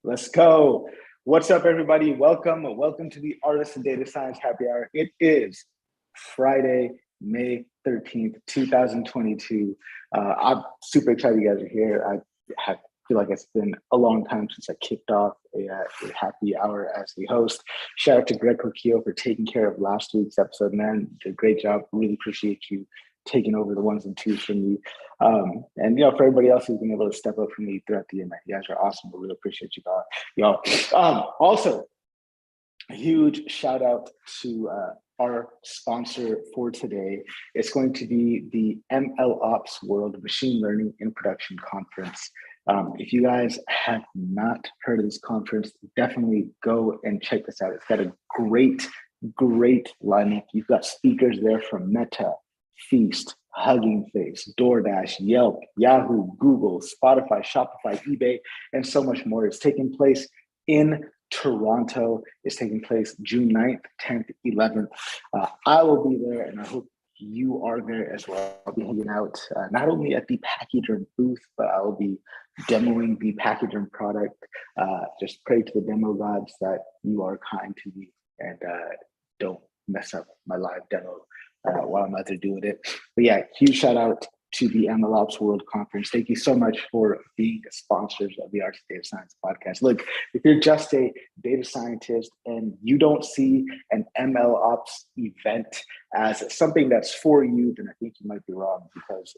Let's go. What's up, everybody? Welcome to the Artists and Data Science Happy Hour. It is Friday, May 13th, 2022. I'm super excited you guys are here. I feel like it's been a long time since I kicked off a happy hour as the host. Shout out to Greg Coquillo for taking care of last week's episode, man. You did a great job. Really appreciate you taking over the ones and twos from me. And for everybody else who's been able to step up for me throughout the year, man, you guys are awesome. I really appreciate you y'all. Also, a huge shout out to our sponsor for today. It's going to be the MLOps World Machine Learning in Production Conference. If you guys have not heard of this conference, definitely go and check this out. It's got a great lineup. You've got speakers there from Meta, Feast, Hugging Face, DoorDash, Yelp, Yahoo, Google, Spotify, Shopify, eBay, and so much more. It's taking place in Toronto. It's taking place June 9th, 10th, 11th. I will be there, and I hope you are there as well. I'll be hanging out not only at the Pachyderm booth, but I will be demoing the Pachyderm product. Just pray to the demo gods that you are kind to me and don't mess up my live demo while I'm out there doing it. But yeah, huge shout out to the MLOps World Conference. Thank you so much for being sponsors of the Arts Data Science podcast. Look, if you're just a data scientist and you don't see an MLOps event as something that's for you, then I think you might be wrong, because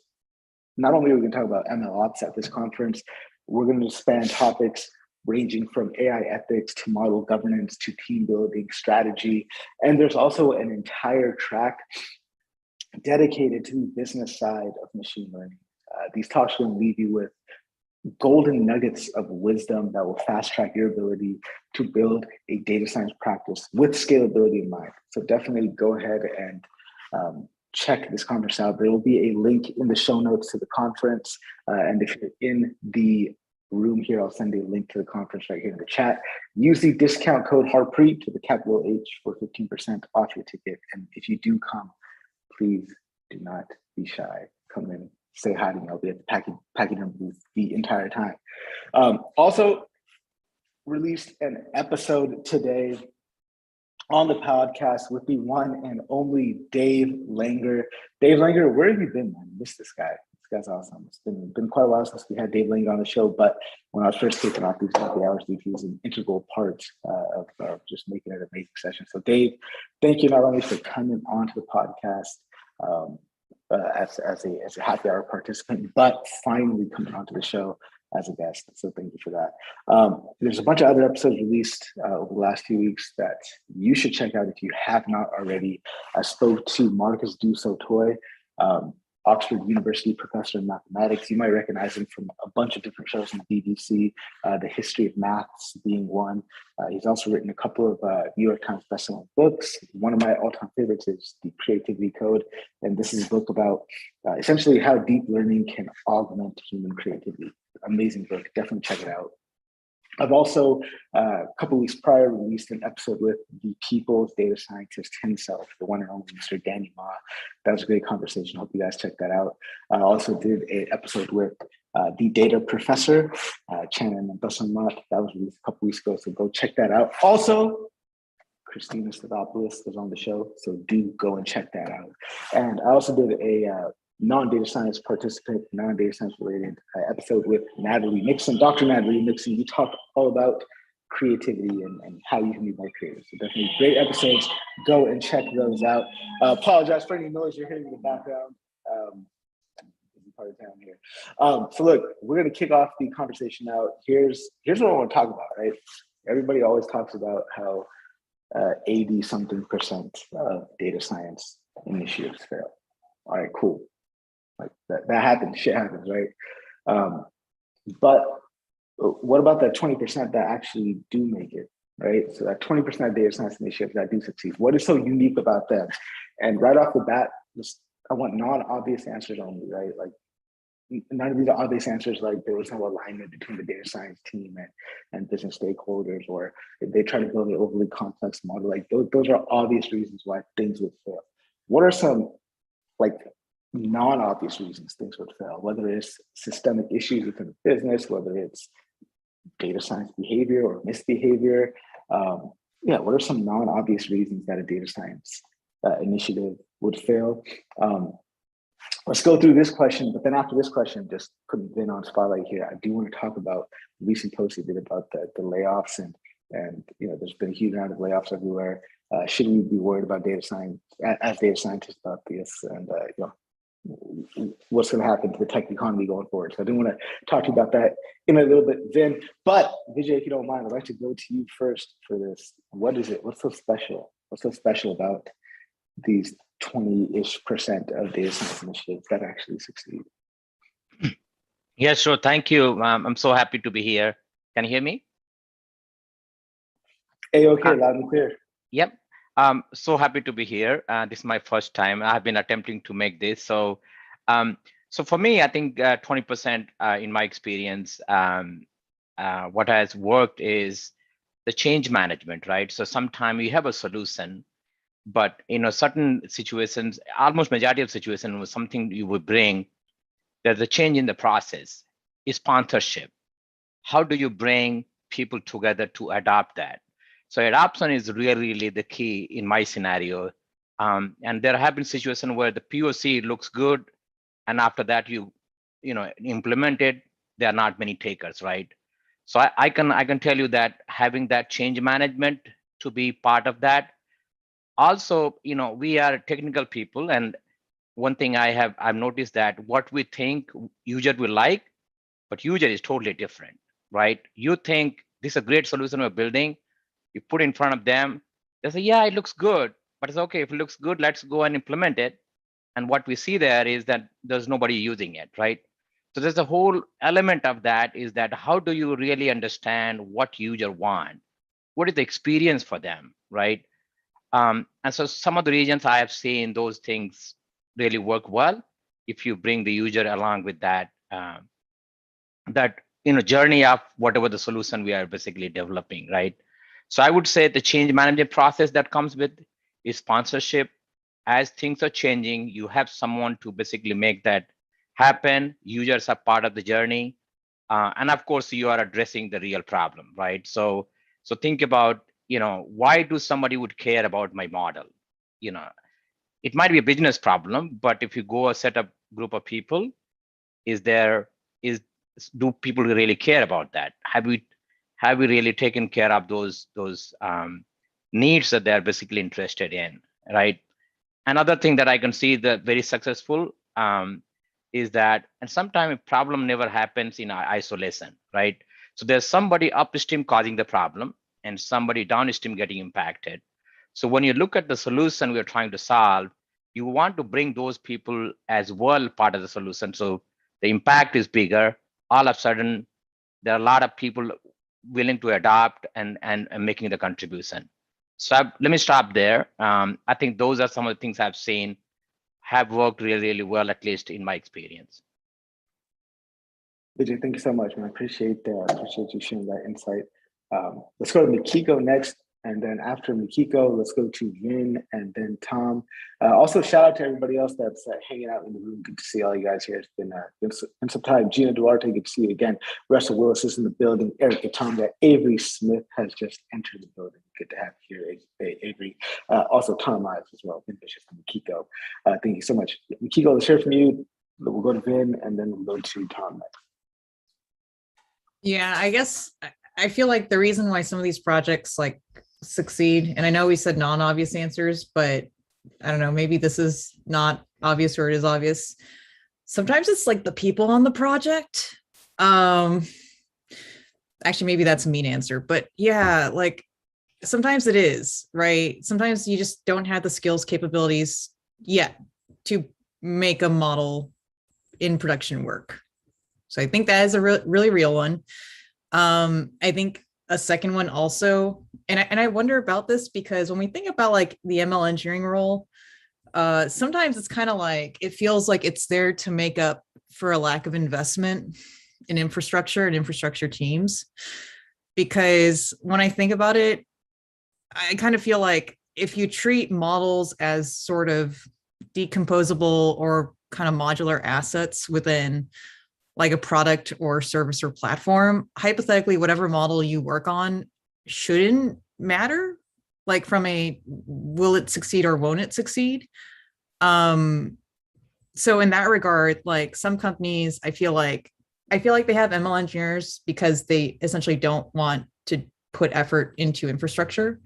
not only are we going to talk about MLOps at this conference, we're going to span topics ranging from AI ethics to model governance to team building strategy. And there's also an entire track dedicated to the business side of machine learning. These talks are going to leave you with golden nuggets of wisdom that will fast track your ability to build a data science practice with scalability in mind. So definitely go ahead and check this conference out. There will be a link in the show notes to the conference. And if you're in the room here, I'll send a link to the conference right here in the chat. Use the discount code HARPREET to the capital H for 15% off your ticket. And if you do come, please do not be shy. Come in, say hi to me. I'll be at the Pachyderm booth the entire time. Also released an episode today on the podcast with the one and only Dave Langer. Dave Langer, where have you been, man? I miss this guy. This guy's awesome. It's been quite a while since we had Dave Langer on the show, but when I was first kicking off these happy hours, he was an integral part of just making it an amazing session. So Dave, thank you not only for coming onto the podcast as a happy hour participant, but finally coming onto the show as a guest. So thank you for that. There's a bunch of other episodes released over the last few weeks that you should check out if you have not already. I spoke to Marcus Du Sautoy, Oxford University professor of mathematics. You might recognize him from a bunch of different shows on the BBC, The History of Maths being one. He's also written a couple of New York Times bestselling books. One of my all-time favorites is The Creativity Code. And this is a book about essentially how deep learning can augment human creativity. Amazing book, definitely check it out. I've also, a couple of weeks prior, released an episode with the people's data scientist himself, the one and only Mr. Danny Ma. That was a great conversation. Hope you guys check that out. I also did an episode with the data professor, Channon Basamat. That was released a couple weeks ago, so go check that out. Also, Christina Stavopoulos was on the show, so do go and check that out. And I also did a non-data science participant, non-data science related episode with Natalie Nixon, Dr. Natalie Nixon. We talked all about creativity and how you can be more creative. So definitely great episodes. Go and check those out. Apologize for any noise you're hearing in the background. Part of town here. So look, we're gonna kick off the conversation now. Here's what I want to talk about, right? Everybody always talks about how 80-something% of data science initiatives fail. All right, cool. Like that happens, shit happens, right? But what about that 20% that actually do make it, right? So that 20% of data science initiatives that do succeed, what is so unique about them? And right off the bat, I want non-obvious answers only, right? Like none of these are obvious answers, like there was no alignment between the data science team and business stakeholders, or if they try to build an overly complex model, like those are obvious reasons why things would fail. What are some like non-obvious reasons things would fail, whether it's systemic issues within the business, whether it's data science behavior or misbehavior? What are some non-obvious reasons that a data science initiative would fail? Let's go through this question, but then after this question, just putting Vin on spotlight here, I do want to talk about the recent post he did about the layoffs and there's been a huge amount of layoffs everywhere. Should we be worried about data science as data scientists about this, and what's going to happen to the tech economy going forward? So I do want to talk to you about that in a little bit, Vin. But Vijay, if you don't mind, I'd like to go to you first for this. What is it? What's so special? What's so special about these 20-ish% of data science initiatives that actually succeed? Yeah, sure. Thank you. I'm so happy to be here. Can you hear me? Okay, loud and clear. Yep. So happy to be here. This is my first time. I've been attempting to make this. So for me, I think 20% in my experience, what has worked is the change management, right? So sometimes you have a solution, but in certain situations, almost majority of situations, was something you would bring, there's a change in the process. Is sponsorship. How do you bring people together to adopt that? So adoption is really the key in my scenario. And there have been situations where the POC looks good, and after that you implement it, there are not many takers, right? So I can tell you that having that change management to be part of that. Also, we are technical people, and one thing I've noticed that what we think user will like, but user is totally different, right? You think this is a great solution we're building, you put it in front of them, they say, yeah, it looks good, but it's okay. If it looks good, let's go and implement it. And what we see there is that there's nobody using it, right? So there's a whole element of that, is that how do you really understand what user want? What is the experience for them, right? And so some of the regions I have seen those things really work well if you bring the user along with that journey of whatever the solution we are basically developing, right? So I would say the change management process that comes with is sponsorship. As things are changing, you have someone to basically make that happen. Users are part of the journey. And of course, you are addressing the real problem, right? So think about, why do somebody would care about my model? It might be a business problem, but if you go a set up group of people, do people really care about that? Have we really taken care of those needs that they're basically interested in, right? Another thing that I can see that very successful is that, and sometimes a problem never happens in isolation, right? So there's somebody upstream causing the problem and somebody downstream getting impacted. So when you look at the solution we're trying to solve, you want to bring those people as well part of the solution. So the impact is bigger. All of a sudden, there are a lot of people willing to adopt and making the contribution. So let me stop there. I think those are some of the things I've seen have worked really well, at least in my experience. Vijay, thank you so much, man. I appreciate you sharing that insight. Let's go to Mikiko next. And then after Mikiko, let's go to Vin and then Tom. Also, shout out to everybody else that's hanging out in the room. Good to see all you guys here. It's been some time. Gina Duarte, good to see you again. Russell Willis is in the building. Erica Tonga. Avery Smith has just entered the building. Good to have you here, Avery. Also, Tom Ives as well. Vin Bishop and Mikiko. Thank you so much. Mikiko, let's hear from you. We'll go to Vin and then we'll go to Tom next. Yeah, I guess I feel like the reason why some of these projects succeed, and I know we said non-obvious answers, but I don't know, maybe this is not obvious or it is obvious. Sometimes it's the people on the project. Actually, maybe that's a mean answer, but yeah, sometimes it is, right? Sometimes you just don't have the skills, capabilities yet to make a model in production work. So I think that is a really real one. I think a second one also, and I wonder about this because when we think about the ML engineering role, sometimes it's kind of it feels like it's there to make up for a lack of investment in infrastructure and infrastructure teams. Because when I think about it, I kind of feel like if you treat models as sort of decomposable or kind of modular assets within like a product or service or platform, hypothetically, whatever model you work on shouldn't matter, like from a will it succeed or won't it succeed. So in that regard, like some companies, I feel like they have ML engineers because they essentially don't want to put effort into infrastructure.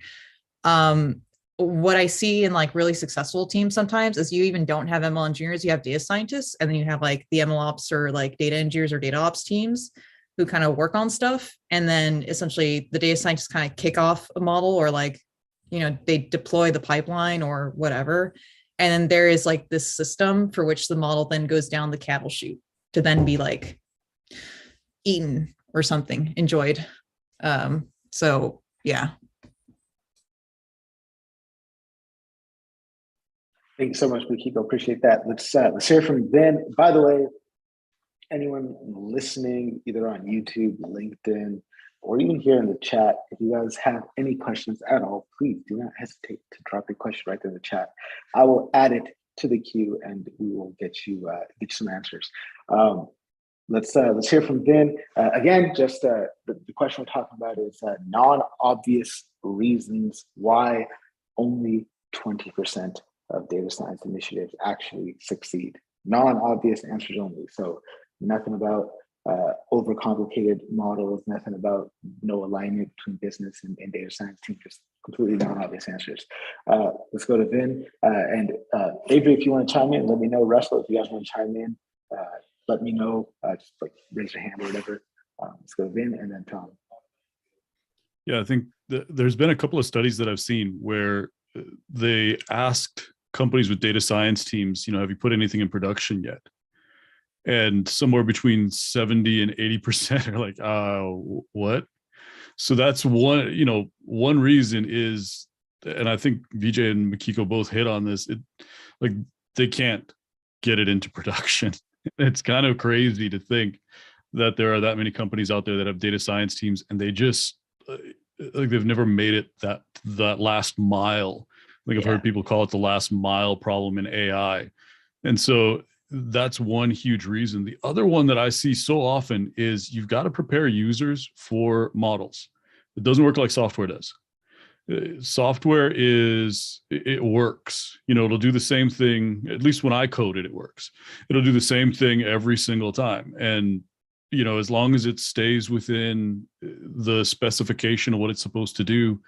What I see in like really successful teams sometimes is you even don't have ML engineers, you have data scientists, and then you have like the MLOps or like data engineers or data ops teams who kind of work on stuff. And then essentially the data scientists kind of kick off a model, or like, they deploy the pipeline or whatever. And then there is like this system for which the model then goes down the cattle chute to then be like eaten or something, enjoyed. So yeah. Thank you so much, Mikiko. Appreciate that. Let's hear from Ben. By the way, anyone listening either on YouTube, LinkedIn, or even here in the chat, if you guys have any questions at all, please do not hesitate to drop your question right there in the chat. I will add it to the queue and we will get you some answers. Let's hear from Ben. Again, just the question we're talking about is non-obvious reasons why only 20% of data science initiatives actually succeed. Non-obvious answers only. So nothing about overcomplicated models, nothing about no alignment between business and data science team, just completely non-obvious answers. Let's go to Vin. And Avery, if you want to chime in, let me know. Russell, if you guys want to chime in, let me know. Just like raise your hand or whatever. Let's go to Vin and then Tom. Yeah, I think there's been a couple of studies that I've seen where they asked companies with data science teams, have you put anything in production yet? And somewhere between 70 and 80% are like, what? So that's one reason is, and I think Vijay and Mikiko both hit on this, they can't get it into production. It's kind of crazy to think that there are that many companies out there that have data science teams and they just, they've never made it that last mile. I've heard people call it the last mile problem in AI. And so that's one huge reason. The other one that I see so often is you've got to prepare users for models. It doesn't work like software does. Software it works. It'll do the same thing. At least when I code it, it works. It'll do the same thing every single time. And, as long as it stays within the specification of what it's supposed to do,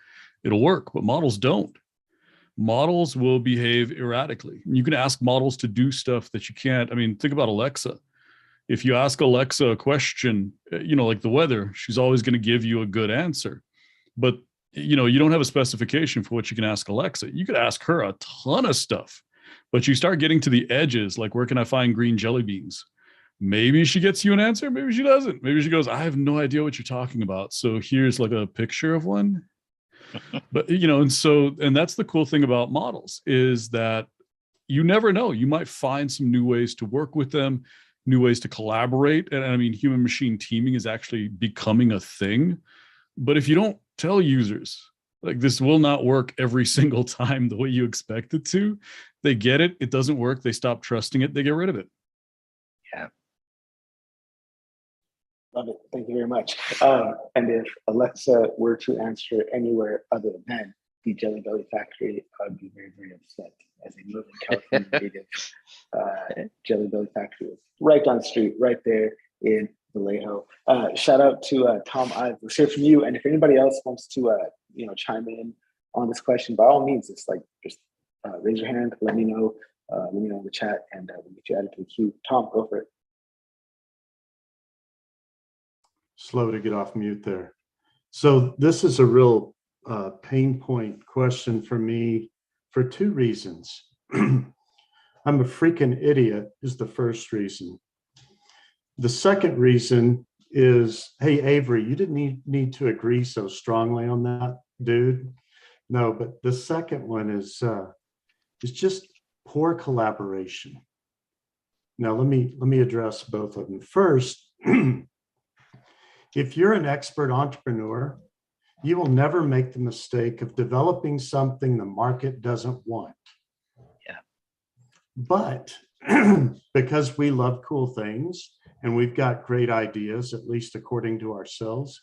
it'll work. But models don't. Models will behave erratically. You can ask models to do stuff that you can't. I mean, think about Alexa. If you ask Alexa a question, like the weather, she's always going to give you a good answer. But, you don't have a specification for what you can ask Alexa. You could ask her a ton of stuff, but you start getting to the edges, like where can I find green jelly beans? Maybe she gets you an answer. Maybe she doesn't. Maybe she goes, I have no idea what you're talking about. So here's like a picture of one. But, and that's the cool thing about models is that you never know. You might find some new ways to work with them, new ways to collaborate. And I mean, human machine teaming is actually becoming a thing. But if you don't tell users, like this will not work every single time the way you expect it to, they get it. It doesn't work. They stop trusting it. They get rid of it. Yeah. Love it. Thank you very much. And if Alexa were to answer anywhere other than the Jelly Belly Factory, I'd be very, very upset. As a Northern California native, Jelly Belly Factory is right down the street, right there in Vallejo. Shout out to Tom Ives. Let's hear from you. And if anybody else wants to, chime in on this question, by all means, it's like just raise your hand. Let me know. Let me know in the chat, and we'll get you added to the queue. Tom, go for it. Slow to get off mute there. So this is a real pain point question for me for two reasons. I'm a freaking idiot is the first reason. The second reason is, hey, Avery, you didn't need to agree so strongly on that, dude. No, but the second one is just poor collaboration. Now, let me address both of them. First, if you're an expert entrepreneur, you will never make the mistake of developing something the market doesn't want. Yeah. But because we love cool things and we've got great ideas, at least according to ourselves,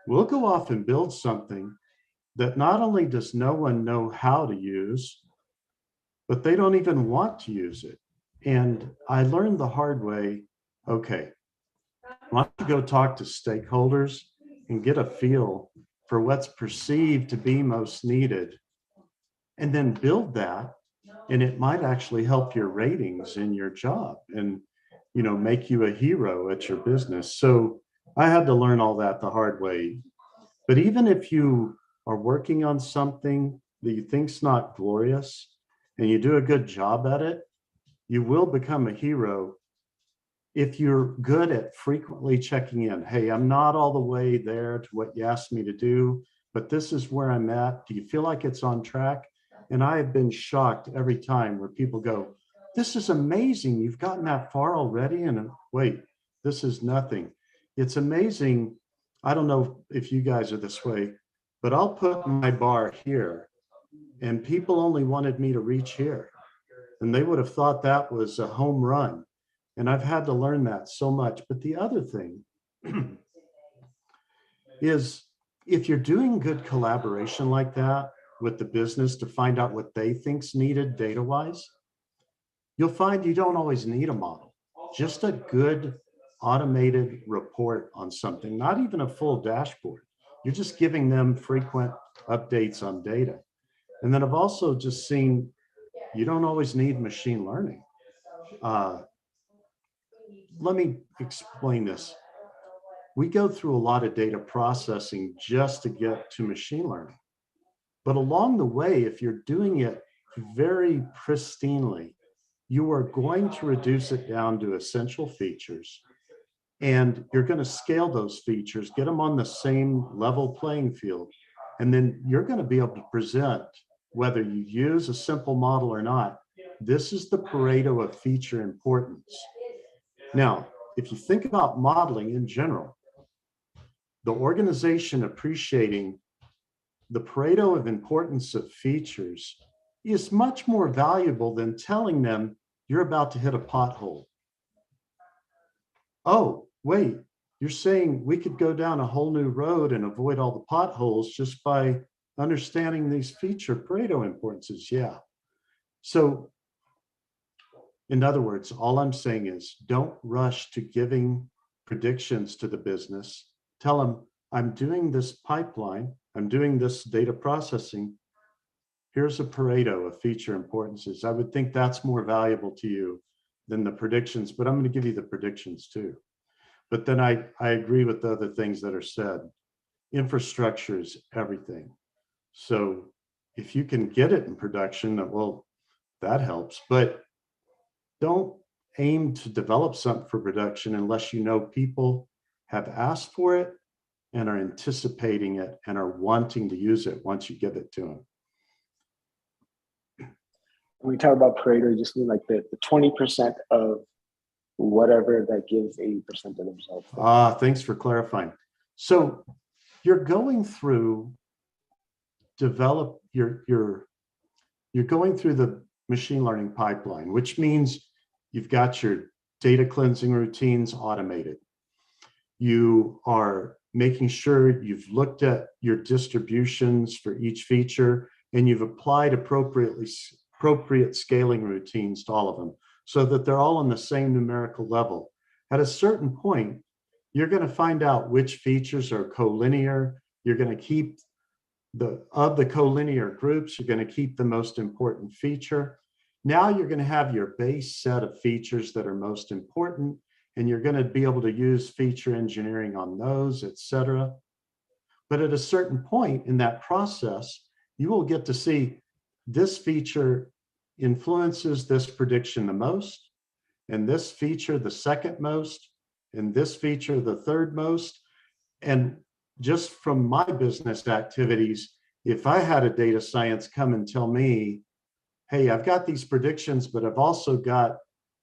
we'll go off and build something that not only does no one know how to use, but they don't even want to use it. And I learned the hard way, okay, why don't you go talk to stakeholders and get a feel for what's perceived to be most needed, and then build that, and it might actually help your ratings in your job and, you know, make you a hero at your business. So I had to learn all that the hard way. But even if you are working on something that you think's not glorious and you do a good job at it, you will become a hero if you're good at frequently checking in. Hey, I'm not all the way there to what you asked me to do, but this is where I'm at. Do you feel like it's on track? And I have been shocked every time where people go, this is amazing. You've gotten that far already. And wait, this is nothing. It's amazing. I don't know if you guys are this way, but I'll put my bar here and people only wanted me to reach here. And they would have thought that was a home run. And I've had to learn that so much. But the other thing is, if you're doing good collaboration like that with the business to find out what they think's needed data-wise, you'll find you don't always need a model. Just a good automated report on something, not even a full dashboard. You're just giving them frequent updates on data. And then I've also just seen you don't always need machine learning. Let me explain this. We go through a lot of data processing just to get to machine learning. But along the way, if you're doing it very pristinely, you are going to reduce it down to essential features. And you're going to scale those features, get them on the same level playing field. And then you're going to be able to present, whether you use a simple model or not, this is the Pareto of feature importance. Now, if you think about modeling in general, the organization appreciating the Pareto of importance of features is much more valuable than telling them you're about to hit a pothole. Oh, wait, you're saying we could go down a whole new road and avoid all the potholes just by understanding these feature Pareto importances? Yeah. So in other words, all I'm saying is don't rush to giving predictions to the business. Tell them, I'm doing this pipeline, I'm doing this data processing. Here's a Pareto of feature importances. I would think that's more valuable to you than the predictions, but I'm going to give you the predictions too. But then I agree with the other things that are said. Infrastructure is everything. So if you can get it in production, well, that helps. But don't aim to develop something for production unless you know people have asked for it and are anticipating it and are wanting to use it once you give it to them. When we talk about Pareto, you just mean like the 20% of whatever that gives 80% of the results. Thanks for clarifying. So you're going through you're going through the machine learning pipeline, which means you've got your data cleansing routines automated. You are making sure you've looked at your distributions for each feature and you've applied appropriate scaling routines to all of them so that they're all on the same numerical level. At a certain point, you're going to find out which features are collinear. You're going to keep of the collinear groups, you're going to keep the most important feature. Now you're going to have your base set of features that are most important, and you're going to be able to use feature engineering on those, et cetera. But at a certain point in that process, you will get to see this feature influences this prediction the most, and this feature the second most, and this feature the third most. And just from my business activities, if I had a data science come and tell me, hey, I've got these predictions, but I've also got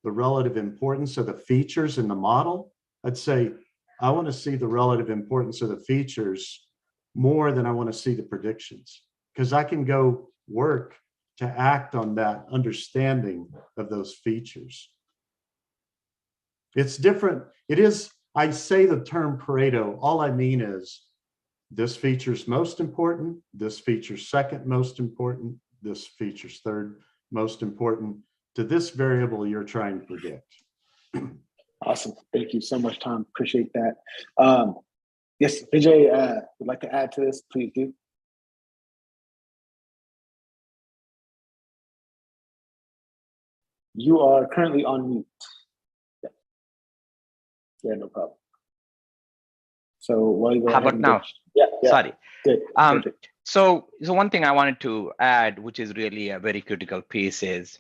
the relative importance of the features in the model, I'd say, I want to see the relative importance of the features more than I want to see the predictions, because I can go work to act on that understanding of those features. It's different. It is, I say the term Pareto, all I mean is this feature's most important, this feature's second most important, this feature's third most important to this variable you're trying to predict. Awesome. Thank you so much, Tom. Appreciate that. Yes, Vijay would like to add to this, please do. You are currently on mute. Yeah, no problem. So while you go How ahead about and now? yeah. Sorry. Good. Perfect. So one thing I wanted to add, which is really a very critical piece, is,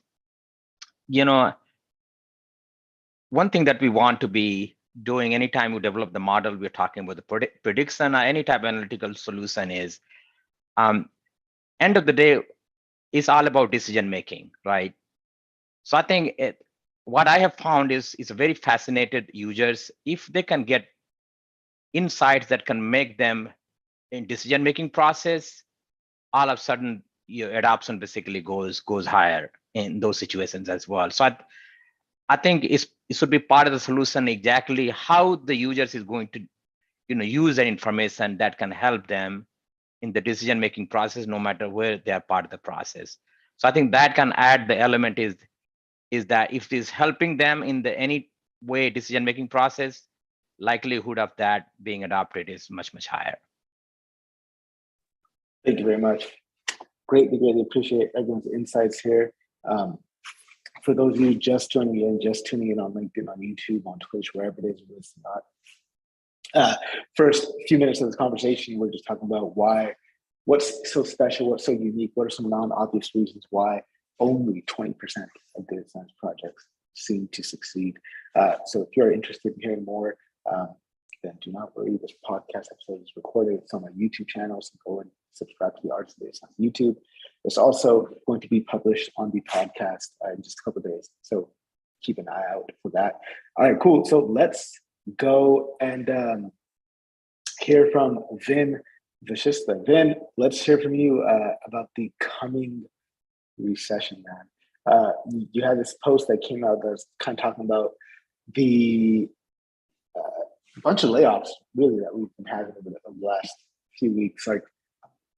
one thing that we want to be doing anytime we develop the model, we're talking about the prediction or any type of analytical solution is, end of the day, it's all about decision making, right? So I think what I have found is a very fascinated users, if they can get insights that can make them in decision making process, all of a sudden your adoption basically goes higher in those situations as well. So I think it should be part of the solution, exactly how the users is going to use that information that can help them in the decision making process, no matter where they are part of the process. So I think that can add the element is that if it is helping them in the any way decision making process, likelihood of that being adopted is much higher. Thank you very much. Greatly appreciate everyone's insights here. For those of you just joining in, just tuning in on LinkedIn, on YouTube, on Twitch, wherever it is, it's not. First few minutes of this conversation, we're just talking about what's so special, what's so unique, what are some non-obvious reasons why only 20% of data science projects seem to succeed. So if you're interested in hearing more, then do not worry. This podcast episode is recorded. It's on my YouTube channel, so go and subscribe to the Arts of Data Science YouTube. It's also going to be published on the podcast in just a couple of days. So keep an eye out for that. All right, cool. So let's go and hear from Vin Vashista. Vin, let's hear from you about the coming recession, man. You had this post that came out that's kind of talking about the bunch of layoffs, really, that we've been having over the last few weeks. Like,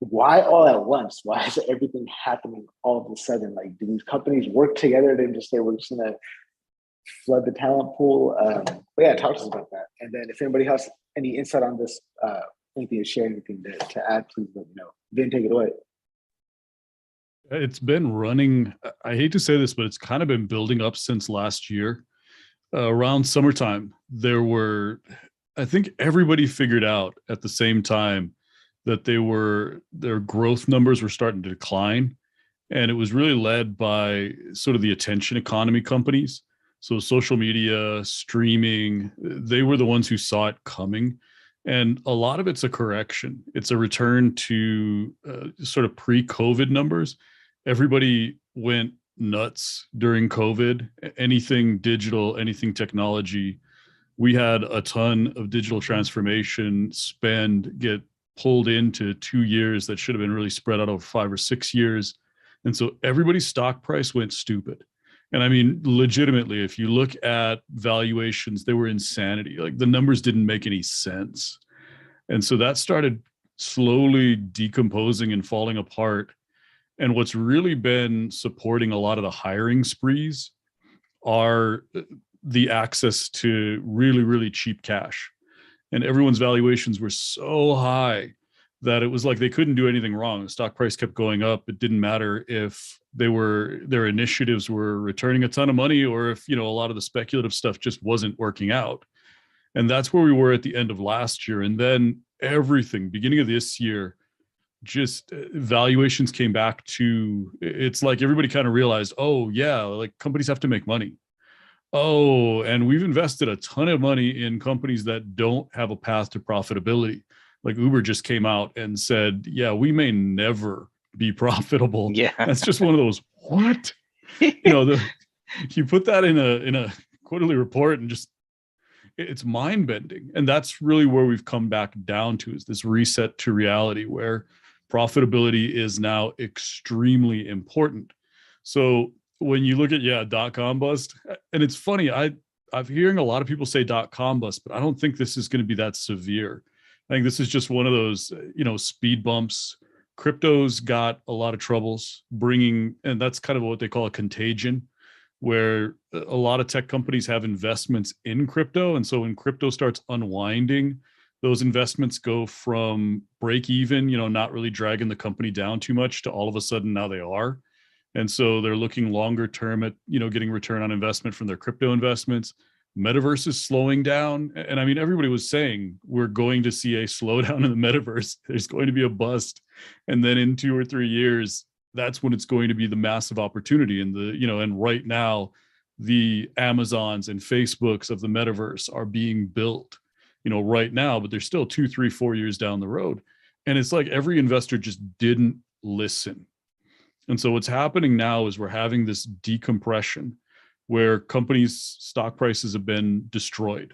why all at once? Why is everything happening all of a sudden? Like, do these companies work together to just say, we're just gonna flood the talent pool? But yeah, talk to us about that. And then if anybody has any insight on this, anything to share, anything to add, please let me know. Vin, take it away. It's been running, I hate to say this, but it's kind of been building up since last year. Around summertime, I think everybody figured out at the same time that their growth numbers were starting to decline. And it was really led by sort of the attention economy companies. So social media, streaming, they were the ones who saw it coming. And a lot of it's a correction. It's a return to sort of pre-COVID numbers. Everybody went nuts during COVID. Anything digital, anything technology. We had a ton of digital transformation spend get pulled into 2 years that should have been really spread out over 5 or 6 years. And so everybody's stock price went stupid. And I mean, legitimately, if you look at valuations, they were insanity. Like, the numbers didn't make any sense. And so that started slowly decomposing and falling apart. And what's really been supporting a lot of the hiring sprees are the access to really, really cheap cash. And everyone's valuations were so high that it was like they couldn't do anything wrong. The stock price kept going up. It didn't matter if their initiatives were returning a ton of money or if, a lot of the speculative stuff just wasn't working out. And that's where we were at the end of last year. And then everything, beginning of this year, just valuations came back to, it's like everybody kind of realized, oh yeah, like companies have to make money. Oh, and we've invested a ton of money in companies that don't have a path to profitability. Like Uber just came out and said, yeah, we may never be profitable. Yeah. That's just one of those, what? You put that in a quarterly report and just, it's mind bending. And that's really where we've come back down to, is this reset to reality where profitability is now extremely important. So when you look at, dotcom bust, and it's funny, I'm hearing a lot of people say .com bust, but I don't think this is going to be that severe. I think this is just one of those, speed bumps. Crypto's got a lot of troubles bringing, and that's kind of what they call a contagion, where a lot of tech companies have investments in crypto. And so when crypto starts unwinding, those investments go from break even, not really dragging the company down too much, to all of a sudden now they are. And so they're looking longer term at, getting return on investment from their crypto investments. Metaverse is slowing down. And I mean, everybody was saying we're going to see a slowdown in the metaverse. There's going to be a bust. And then in 2 or 3 years, that's when it's going to be the massive opportunity. And and right now, the Amazons and Facebooks of the metaverse are being built, right now, but they're still 2, 3, 4 years down the road. And it's like every investor just didn't listen. And so what's happening now is we're having this decompression where companies' stock prices have been destroyed.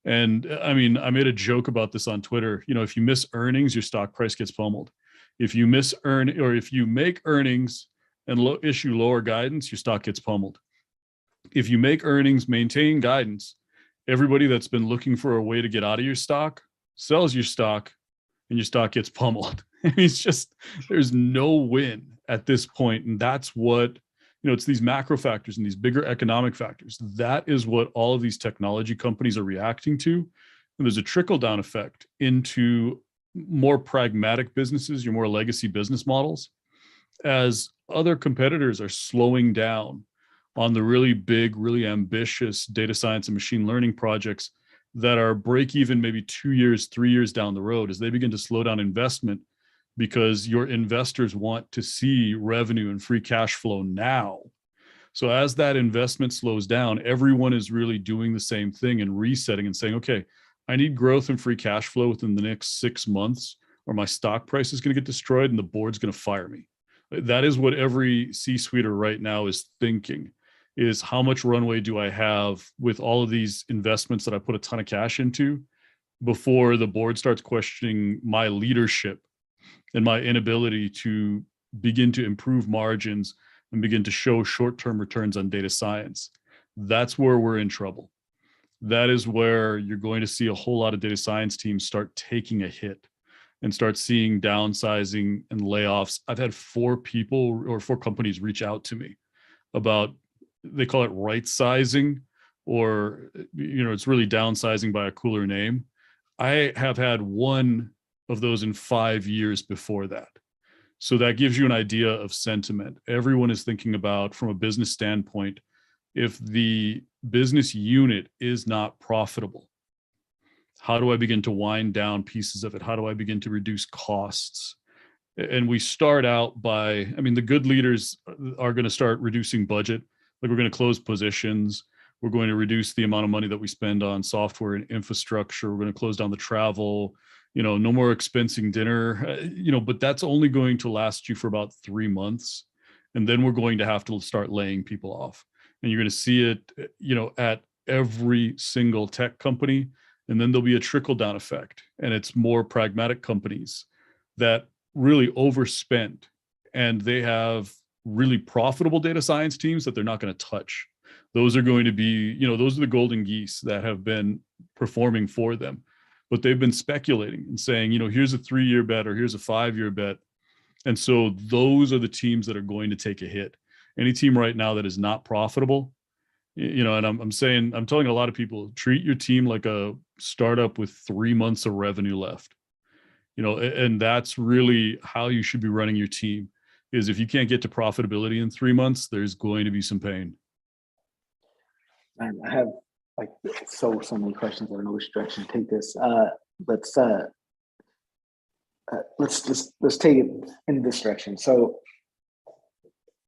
And I mean, I made a joke about this on Twitter. If you miss earnings, your stock price gets pummeled. If you if you make earnings and issue lower guidance, your stock gets pummeled. If you make earnings, maintain guidance, everybody that's been looking for a way to get out of your stock sells your stock and your stock gets pummeled. It's just, there's no win at this point. And that's what, it's these macro factors and these bigger economic factors. That is what all of these technology companies are reacting to. And there's a trickle down effect into more pragmatic businesses, your more legacy business models, as other competitors are slowing down on the really big, really ambitious data science and machine learning projects that are break even maybe 2 years, 3 years down the road, as they begin to slow down investment, because your investors want to see revenue and free cash flow now. So as that investment slows down, everyone is really doing the same thing and resetting and saying, okay, I need growth and free cash flow within the next 6 months, or my stock price is going to get destroyed and the board's going to fire me. That is what every C-suiter right now is thinking, is how much runway do I have with all of these investments that I put a ton of cash into before the board starts questioning my leadership and my inability to begin to improve margins and begin to show short-term returns on data science. That's where we're in trouble. That is where you're going to see a whole lot of data science teams start taking a hit and start seeing downsizing and layoffs. I've had 4 companies reach out to me about, they call it right sizing, or, it's really downsizing by a cooler name. I have had 1 of those in 5 years before that. So that gives you an idea of sentiment. Everyone is thinking about, from a business standpoint, if the business unit is not profitable, how do I begin to wind down pieces of it? How do I begin to reduce costs? And we start out by, the good leaders are going to start reducing budget. Like, we're going to close positions. We're going to reduce the amount of money that we spend on software and infrastructure. We're going to close down the travel. No more expensing dinner, but that's only going to last you for about 3 months. And then we're going to have to start laying people off. And you're going to see it, at every single tech company. And then there'll be a trickle down effect. And it's more pragmatic companies that really overspent, and they have really profitable data science teams that they're not going to touch. Those are going to be, those are the golden geese that have been performing for them. But they've been speculating and saying, here's a 3-year bet, or here's a 5-year bet. And so those are the teams that are going to take a hit. Any team right now that is not profitable, and I'm telling a lot of people, treat your team like a startup with 3 months of revenue left. And that's really how you should be running your team, is if you can't get to profitability in 3 months, there's going to be some pain. Man, I have so many questions. I don't know which direction to take this. Let's take it in this direction. So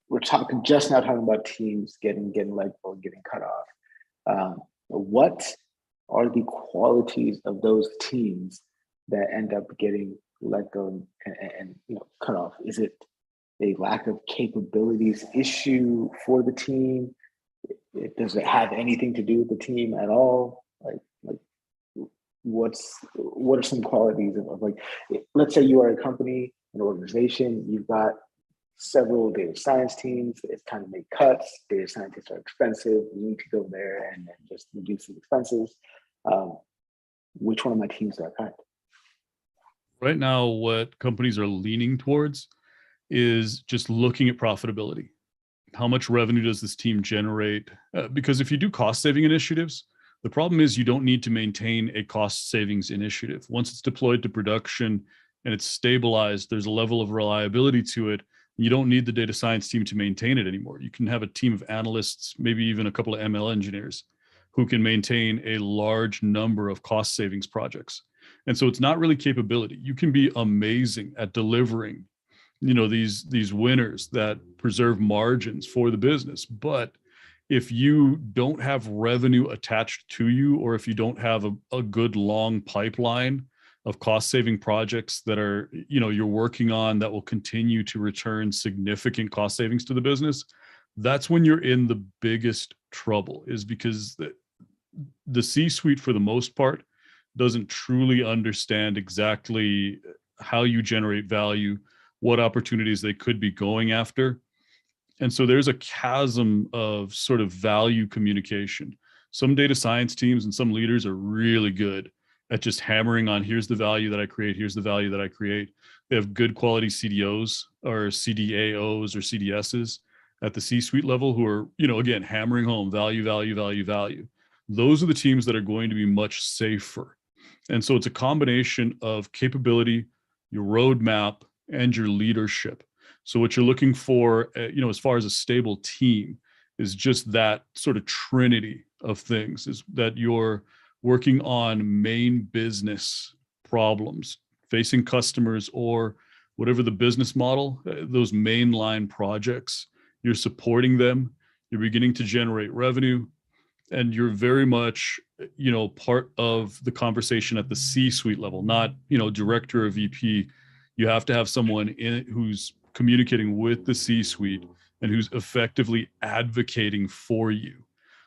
we're talking about teams getting let go, getting cut off. What are the qualities of those teams that end up getting let go and cut off? Is it a lack of capabilities issue for the team? Does it have anything to do with the team at all? What are some qualities of let's say you are a company, an organization, you've got several data science teams. It's time to make cuts. Data scientists are expensive. We need to go there and just reduce the expenses. Which one of my teams do I cut? Right now, what companies are leaning towards is just looking at profitability. How much revenue does this team generate? Because if you do cost saving initiatives, the problem is you don't need to maintain a cost savings initiative. Once it's deployed to production and it's stabilized, there's a level of reliability to it. You don't need the data science team to maintain it anymore. You can have a team of analysts, maybe even a couple of ML engineers who can maintain a large number of cost savings projects. And so it's not really capability. You can be amazing at delivering, these winners that preserve margins for the business. But if you don't have revenue attached to you, or if you don't have a good long pipeline of cost saving projects that are, you're working on that will continue to return significant cost savings to the business, that's when you're in the biggest trouble, is because the C-suite, for the most part, doesn't truly understand exactly how you generate value, what opportunities they could be going after. And so there's a chasm of sort of value communication. Some data science teams and some leaders are really good at just hammering on, here's the value that I create, here's the value that I create. They have good quality CDOs or CDAOs or CDSs at the C-suite level who are, again, hammering home value, value, value, value. Those are the teams that are going to be much safer. And so it's a combination of capability, your roadmap, and your leadership. So what you're looking for, as far as a stable team, is just that sort of trinity of things, is that you're working on main business problems, facing customers or whatever the business model, those mainline projects, you're supporting them, you're beginning to generate revenue, and you're very much, part of the conversation at the C-suite level, not, director or VP. You have to have someone who's communicating with the C-suite and who's effectively advocating for you,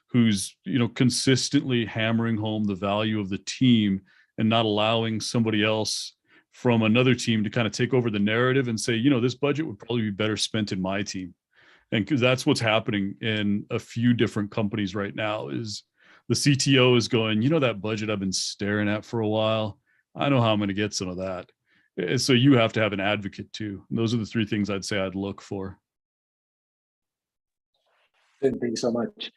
who's, consistently hammering home the value of the team and not allowing somebody else from another team to kind of take over the narrative and say, this budget would probably be better spent in my team. And because that's what's happening in a few different companies right now, is the CTO is going, that budget I've been staring at for a while, I know how I'm going to get some of that. And so you have to have an advocate too. And those are the three things I'd say I'd look for. Thank you so much.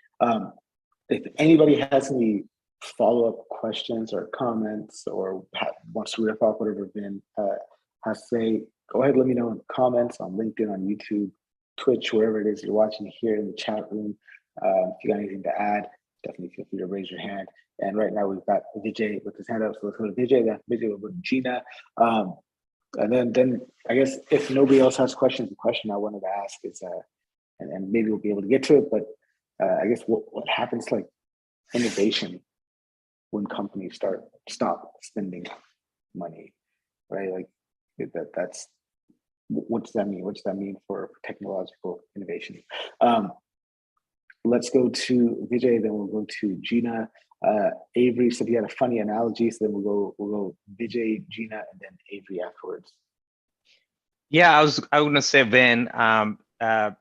If anybody has any follow-up questions or comments, or wants to riff off whatever Vin has to say, go ahead, let me know in the comments on LinkedIn, on YouTube, Twitch, wherever it is you're watching, here in the chat room. If you got anything to add, definitely feel free to raise your hand. And right now we've got Vijay with his hand up, so let's go to Vijay. Then Vijay will go to Gina, and then I guess if nobody else has questions, the question I wanted to ask is, and maybe we'll be able to get to it, but I guess what happens to innovation when companies stop spending money, right? That's what does that mean? What does that mean for technological innovation? Let's go to Vijay, then we'll go to Gina. Avery said he had a funny analogy, so then we'll go Vijay, Gina, and then Avery afterwards. Yeah, I was going to say, Vin,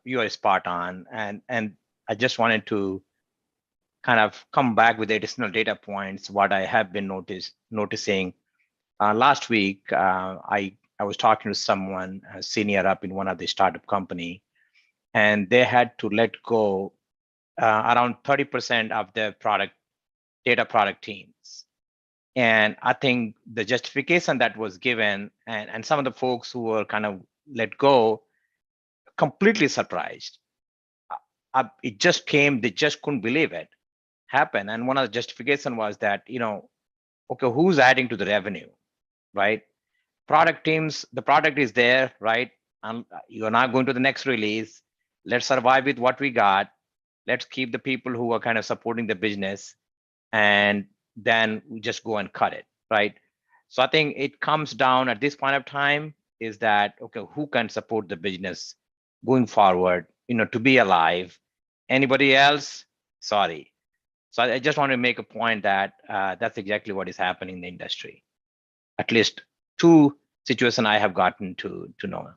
you are spot on, and I just wanted to kind of come back with additional data points. What I have been noticing last week, I was talking to someone senior up in one of the startup company, and they had to let go around 30% of their data product teams. And I think the justification that was given, and some of the folks who were kind of let go, completely surprised. It just came, they just couldn't believe it happened. And one of the justification was that, okay, who's adding to the revenue, right? Product teams, the product is there, right? And you're not going to the next release. Let's survive with what we got. Let's keep the people who are kind of supporting the business, and then we just go and cut it, right? So I think it comes down at this point of time is that, okay, who can support the business going forward, to be alive? Anybody else? Sorry. So I just want to make a point that that's exactly what is happening in the industry. At least two situations I have gotten to know.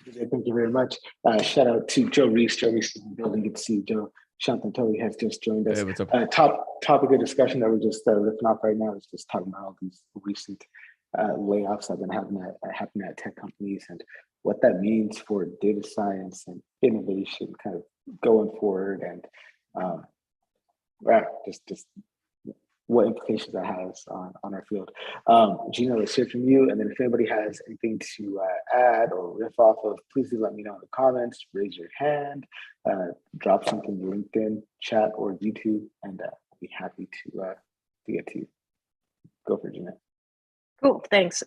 Thank you very much. Shout out to Joe Reese. Joe Reese is in the building. Good to see you, Joe. Shantantoli has just joined us. Hey, what's up? Topic of discussion that we're just lifting off right now is just talking about all these recent layoffs that have been happening at tech companies and what that means for data science and innovation kind of going forward, and just what implications that has on our field. Gina, let's hear from you. And then if anybody has anything to add or riff off of, please do let me know in the comments, raise your hand, drop something in LinkedIn, chat, or YouTube, and I'll be happy to get to you. Go for it, Gina. Cool, thanks.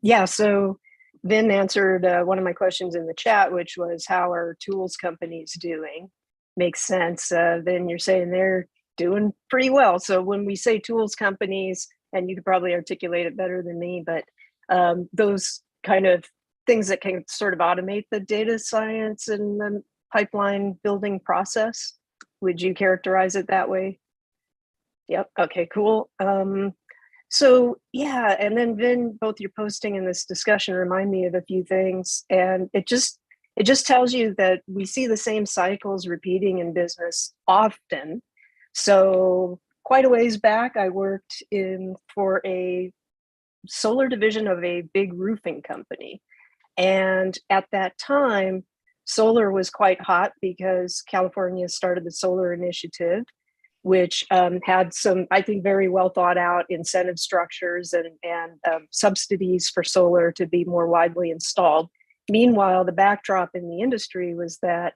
Yeah, so Vin answered one of my questions in the chat, which was how are tools companies doing? Makes sense. Vin, you're saying they're doing pretty well. So when we say tools companies, and you could probably articulate it better than me, but those kind of things that can sort of automate the data science and the pipeline building process, would you characterize it that way? Yep, okay, cool. So yeah, and then Vin, both your posting and this discussion remind me of a few things, and it just tells you that we see the same cycles repeating in business often. So quite a ways back, I worked for a solar division of a big roofing company. And at that time, solar was quite hot because California started the solar initiative, which had some, I think, very well thought out incentive structures and subsidies for solar to be more widely installed. Meanwhile, the backdrop in the industry was that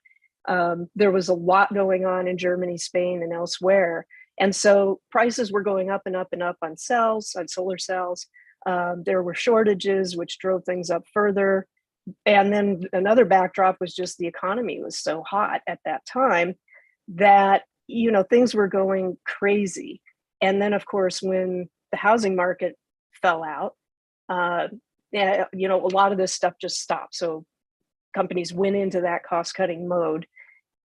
there was a lot going on in Germany, Spain, and elsewhere. And so prices were going up and up and up on cells, on solar cells. There were shortages, which drove things up further. And then another backdrop was just the economy was so hot at that time that, you know, things were going crazy. And then, of course, when the housing market fell out, you know, a lot of this stuff just stopped. So companies went into that cost-cutting mode.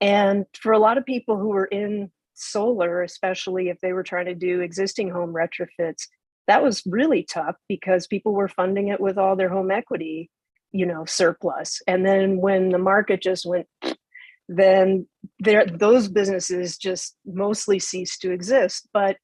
And for a lot of people who were in solar, especially if they were trying to do existing home retrofits, that was really tough because people were funding it with all their home equity, you know, surplus. And then when the market just went, then those businesses just mostly ceased to exist. But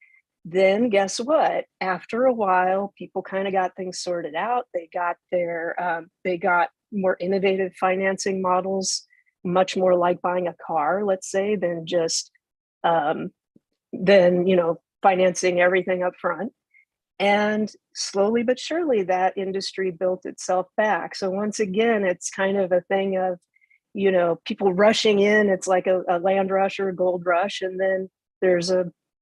then guess what? After a while, people kind of got things sorted out. They got they got more innovative financing models, much more like buying a car, let's say, than just you know, financing everything up front. And slowly but surely, that industry built itself back. So once again, it's kind of a thing of, you know, people rushing in. It's like a land rush or a gold rush, and then there's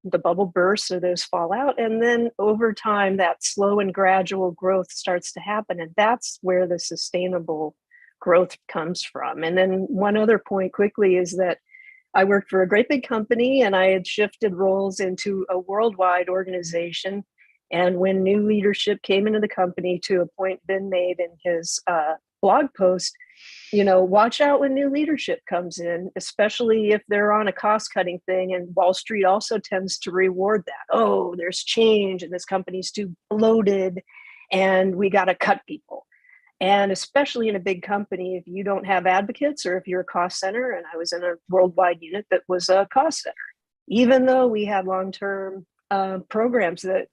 the bubble bursts, so those fall out, and then over time, that slow and gradual growth starts to happen, and that's where the sustainable growth comes from. And then one other point quickly is that I worked for a great big company, and I had shifted roles into a worldwide organization. And when new leadership came into the company, to a point Ben made in his blog post, you know, watch out when new leadership comes in, especially if they're on a cost-cutting thing. And Wall Street also tends to reward that. Oh, there's change and this company's too bloated and we got to cut people. And especially in a big company, if you don't have advocates or if you're a cost center, and I was in a worldwide unit that was a cost center, even though we had long-term programs that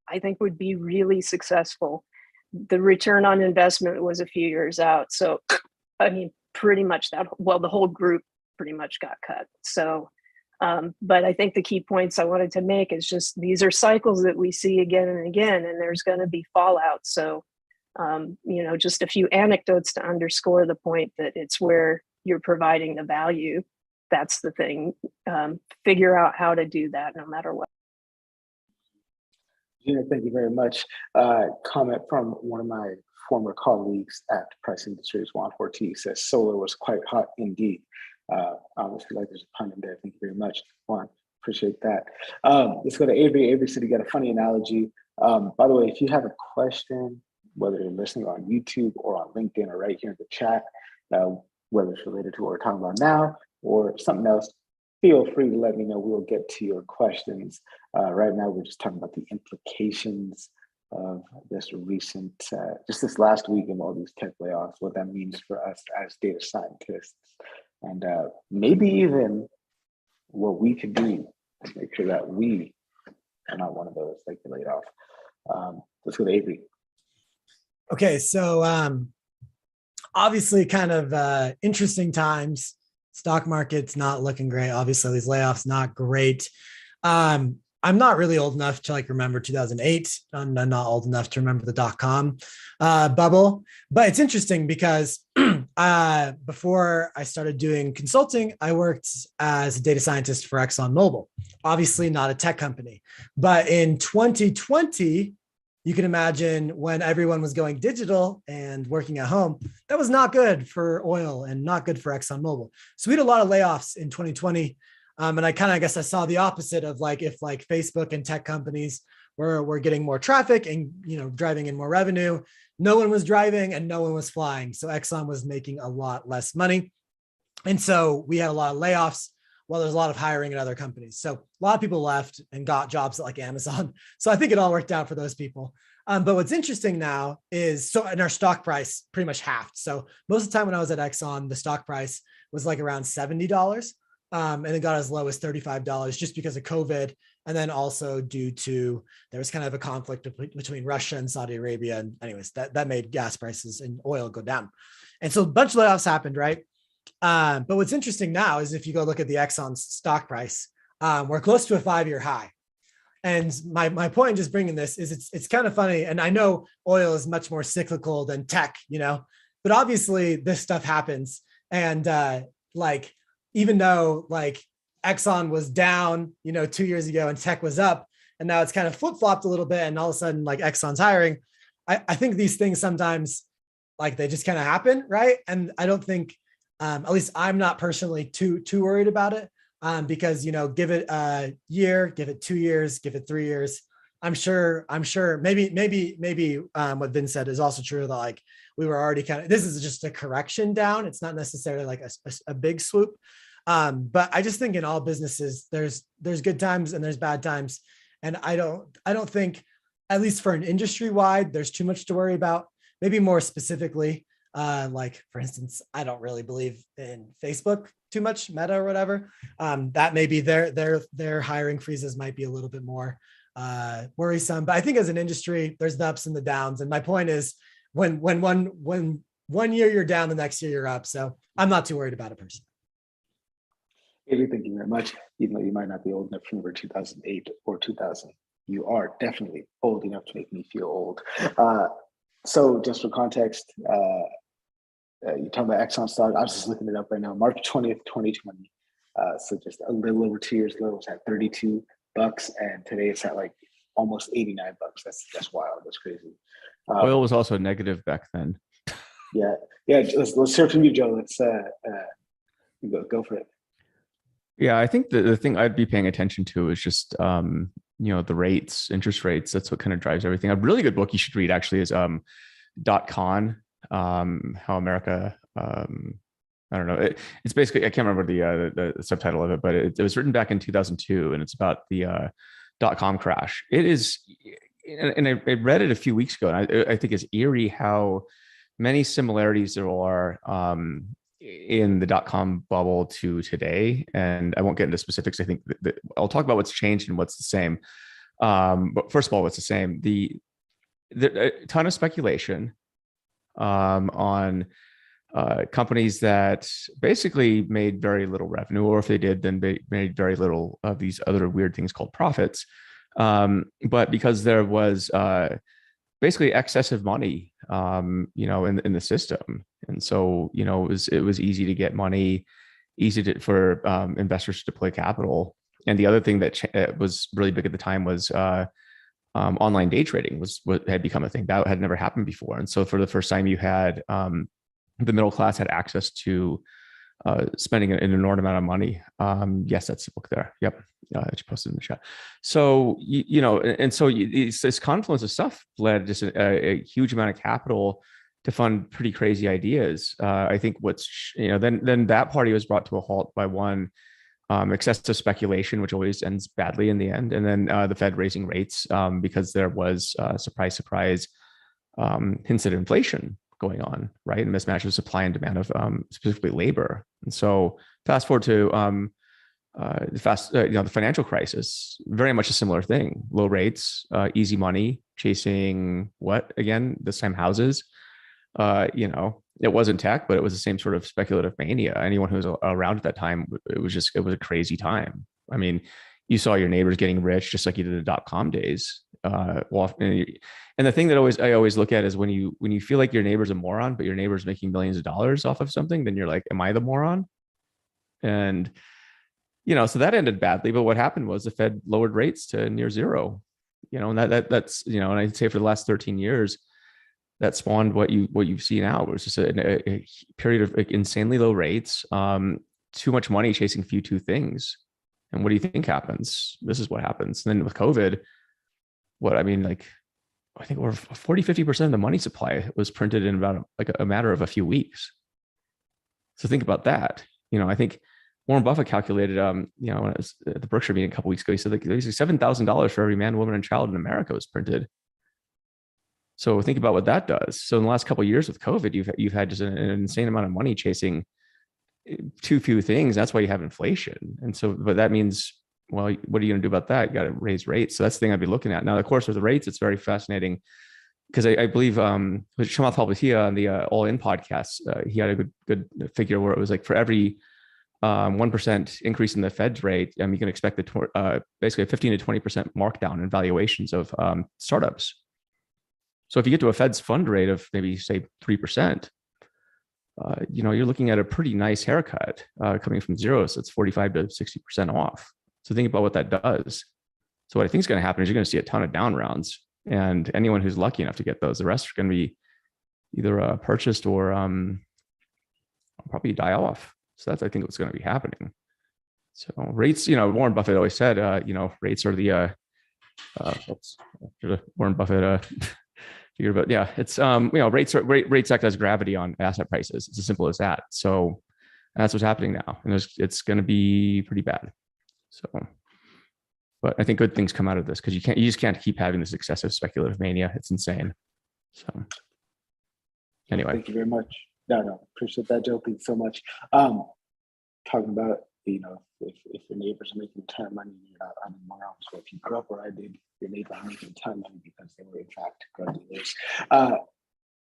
I think would be really successful, the return on investment was a few years out. So, I mean, pretty much the whole group pretty much got cut. So, but I think the key points I wanted to make is just these are cycles that we see again and again, and there's going to be fallout. So, you know, just a few anecdotes to underscore the point that it's where you're providing the value. That's the thing. Figure out how to do that no matter what. Gina, thank you very much. Comment from one of my former colleagues at Price Industries, Juan Ortiz, says solar was quite hot indeed. Obviously, like there's a pun in there. Thank you very much, Juan. Appreciate that. Let's go to Avery. Avery said he got a funny analogy. By the way, if you have a question, whether you're listening on YouTube or on LinkedIn or right here in the chat, whether it's related to what we're talking about now or something else, feel free to let me know. We'll get to your questions. Right now, we're just talking about the implications of this recent, just this last week of all these tech layoffs, what that means for us as data scientists, and maybe even what we can do to make sure that we are not one of those that get laid off. Let's go to Avery. Okay, so obviously kind of interesting times. Stock market's not looking great. Obviously, these layoffs not great. I'm not really old enough to like remember 2008. I'm not old enough to remember the dot-com bubble. But it's interesting because before I started doing consulting, I worked as a data scientist for ExxonMobil. Obviously not a tech company. But in 2020, you can imagine when everyone was going digital and working at home, that was not good for oil and not good for ExxonMobil. So we had a lot of layoffs in 2020. And I guess I saw the opposite of like, if like Facebook and tech companies were getting more traffic and, driving in more revenue, no one was driving and no one was flying. So Exxon was making a lot less money. And so we had a lot of layoffs while there's a lot of hiring at other companies. So a lot of people left and got jobs at like Amazon. So I think it all worked out for those people. But what's interesting now is, and our stock price pretty much halved. So most of the time when I was at Exxon, the stock price was like around $70. And it got as low as $35 just because of COVID. And then also due to, there was kind of a conflict between Russia and Saudi Arabia. And anyways, that made gas prices and oil go down. And so a bunch of layoffs happened, right? But what's interesting now is if you go look at the Exxon stock price, we're close to a 5-year high. And my point in just bringing this is it's kind of funny. And I know oil is much more cyclical than tech, but obviously this stuff happens. And even though like Exxon was down, 2 years ago and tech was up, and now it's kind of flip-flopped a little bit. And all of a sudden like Exxon's hiring. I think these things sometimes like they just kind of happen. Right. And I don't think, at least I'm not personally too worried about it. Because, give it a year, give it 2 years, give it 3 years. I'm sure maybe what Vin said is also true that like we were already this is just a correction down. It's not necessarily like a big swoop. But I just think in all businesses, there's good times and there's bad times. And I don't think, at least for an industry wide, there's too much to worry about. Maybe more specifically, like for instance, I don't really believe in Facebook too much, Meta or whatever. That maybe their hiring freezes might be a little bit more worrisome. But I think as an industry, there's the ups and the downs. And my point is, when one year you're down, the next year you're up. So I'm not too worried about it personally. Avery, thank you very much. Even though you might not be old enough to remember 2008 or 2000, you are definitely old enough to make me feel old. So just for context, you talk about Exxon stock. I was just looking it up right now. March 20th, 2020. So just a little over 2 years ago, it was at $32, and today it's at like almost $89. That's wild. That's crazy. Oil was also negative back then. Yeah. Let's hear from you, Joe. Let's go for it. Yeah, I think the thing I'd be paying attention to is just the rates, interest rates. That's what kind of drives everything. A really good book you should read actually is .con. How America, I don't know. It's basically, I can't remember the subtitle of it, but it was written back in 2002, and it's about the .com crash. It is, and I read it a few weeks ago, and I think it's eerie how many similarities there are in the .com bubble to today. And I won't get into specifics. I think that I'll talk about what's changed and what's the same. But first of all, what's the same? A ton of speculation on companies that basically made very little revenue, or if they did, then they made very little of these other weird things called profits. But because there was basically excessive money, in the system, and so it was easy to get money, for investors to deploy capital. And the other thing that was really big at the time was online day trading was what had become a thing that had never happened before. And so for the first time, you had the middle class had access to spending an inordinate amount of money. Yes, that's the book there. Yep. That you posted in the chat. So, this confluence of stuff led just a huge amount of capital to fund pretty crazy ideas. I think then that party was brought to a halt by one excessive speculation, which always ends badly in the end, and then the Fed raising rates because there was surprise hints at inflation going on, right? And mismatch of supply and demand of specifically labor. And so fast forward to the financial crisis, very much a similar thing. Low rates, easy money, chasing what again? This time houses. It wasn't tech, but it was the same sort of speculative mania. Anyone who was around at that time, it was a crazy time. I mean, you saw your neighbors getting rich just like you did in the dot-com days. And the thing that I always look at is when you feel like your neighbor's a moron, but your neighbor's making millions of dollars off of something, then you're like, am I the moron? And so that ended badly. But what happened was the Fed lowered rates to near zero. And that's and I'd say for the last 13 years, that spawned what you see now, which is just a period of insanely low rates, too much money chasing few things. And what do you think happens? This is what happens. And then with COVID, I think over 40-50% of the money supply was printed in about a matter of a few weeks. So think about that. I think Warren Buffett calculated, when it was at the Berkshire meeting a couple weeks ago, he said $7,000 for every man, woman, and child in America was printed. So think about what that does. So in the last couple of years with COVID, you've had just an insane amount of money chasing too few things. That's why you have inflation. And so, but that means, well, what are you going to do about that? You got to raise rates. So that's the thing I'd be looking at. Now, of course, with the rates, it's very fascinating because I believe Shamath Palihapitiya on the All In podcast, he had a good figure where it was like for every 1% increase in the Fed's rate, you can expect basically a 15 to 20% markdown in valuations of startups. So if you get to a Fed's fund rate of maybe say 3%, you're looking at a pretty nice haircut coming from zero. So it's 45 to 60% off. So think about what that does. So what I think is going to happen is you're going to see a ton of down rounds, and anyone who's lucky enough to get those, the rest are going to be either purchased or probably die off. So that's, I think, what's going to be happening. So rates, Warren Buffett always said, rates are the Warren Buffett figure, but yeah, it's rates act as gravity on asset prices. It's as simple as that. So that's what's happening now, and it's going to be pretty bad. So, but I think good things come out of this because you just can't keep having this excessive speculative mania. It's insane. So anyway, thank you very much. No, appreciate that, Joe. Thank you so much. Talking about, if your neighbors are making a ton of money, you're not on the moron. So if you grew up where I did, your neighbor making a ton of money because they were in fact drug dealers.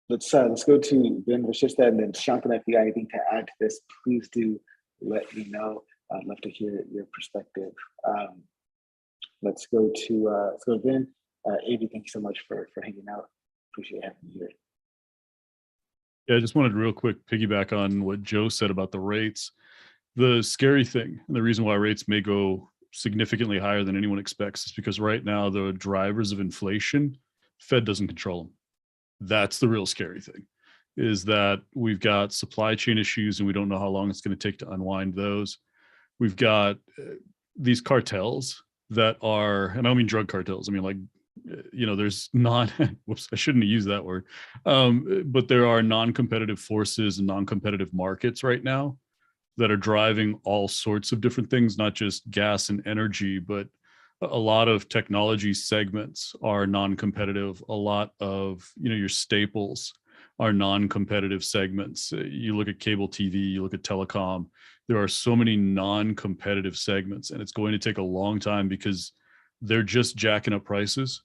Let's go to Ben Rashista, and then Shantanu, if you got anything to add to this, please do let me know. I'd love to hear your perspective. Let's go to Ben. Avi, thank you so much for hanging out. Appreciate having you here. Yeah, I just wanted to real quick piggyback on what Joe said about the rates. The scary thing, and the reason why rates may go significantly higher than anyone expects, is because right now the drivers of inflation, Fed doesn't control them. That's the real scary thing, is that we've got supply chain issues and we don't know how long it's going to take to unwind those. We've got these cartels that are, and I don't mean drug cartels, I mean there's whoops, I shouldn't have used that word. But there are non-competitive forces and non-competitive markets right now that are driving all sorts of different things, not just gas and energy, but a lot of technology segments are non-competitive. A lot of, your staples are non-competitive segments. You look at cable TV, you look at telecom, there are so many non-competitive segments, and it's going to take a long time because they're just jacking up prices,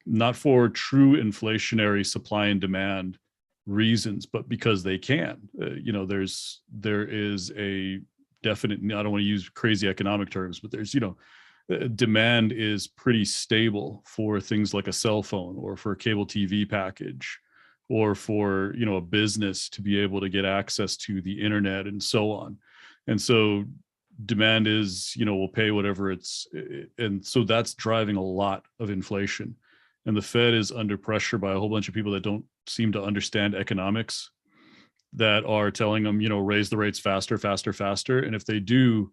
not for true inflationary supply and demand reasons, but because they can. There is a definite, I don't want to use crazy economic terms, but there's, demand is pretty stable for things like a cell phone or for a cable TV package or for, a business to be able to get access to the internet and so on. And so demand is, we'll pay whatever and so that's driving a lot of inflation. And the Fed is under pressure by a whole bunch of people that don't seem to understand economics, that are telling them, raise the rates faster. And if they do,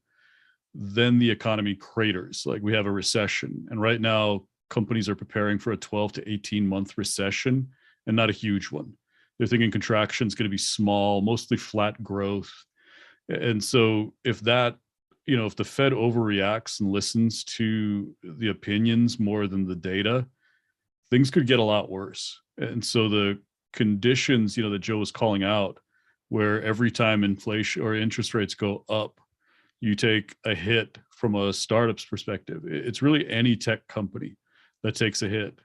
then the economy craters. Like we have a recession. And right now, companies are preparing for a 12 to 18-month recession and not a huge one. They're thinking contraction is going to be small, mostly flat growth. And so if that if the Fed overreacts and listens to the opinions more than the data, things could get a lot worse. And so the conditions, that Joe was calling out, where every time inflation or interest rates go up, you take a hit from a startup's perspective. It's really any tech company that takes a hit.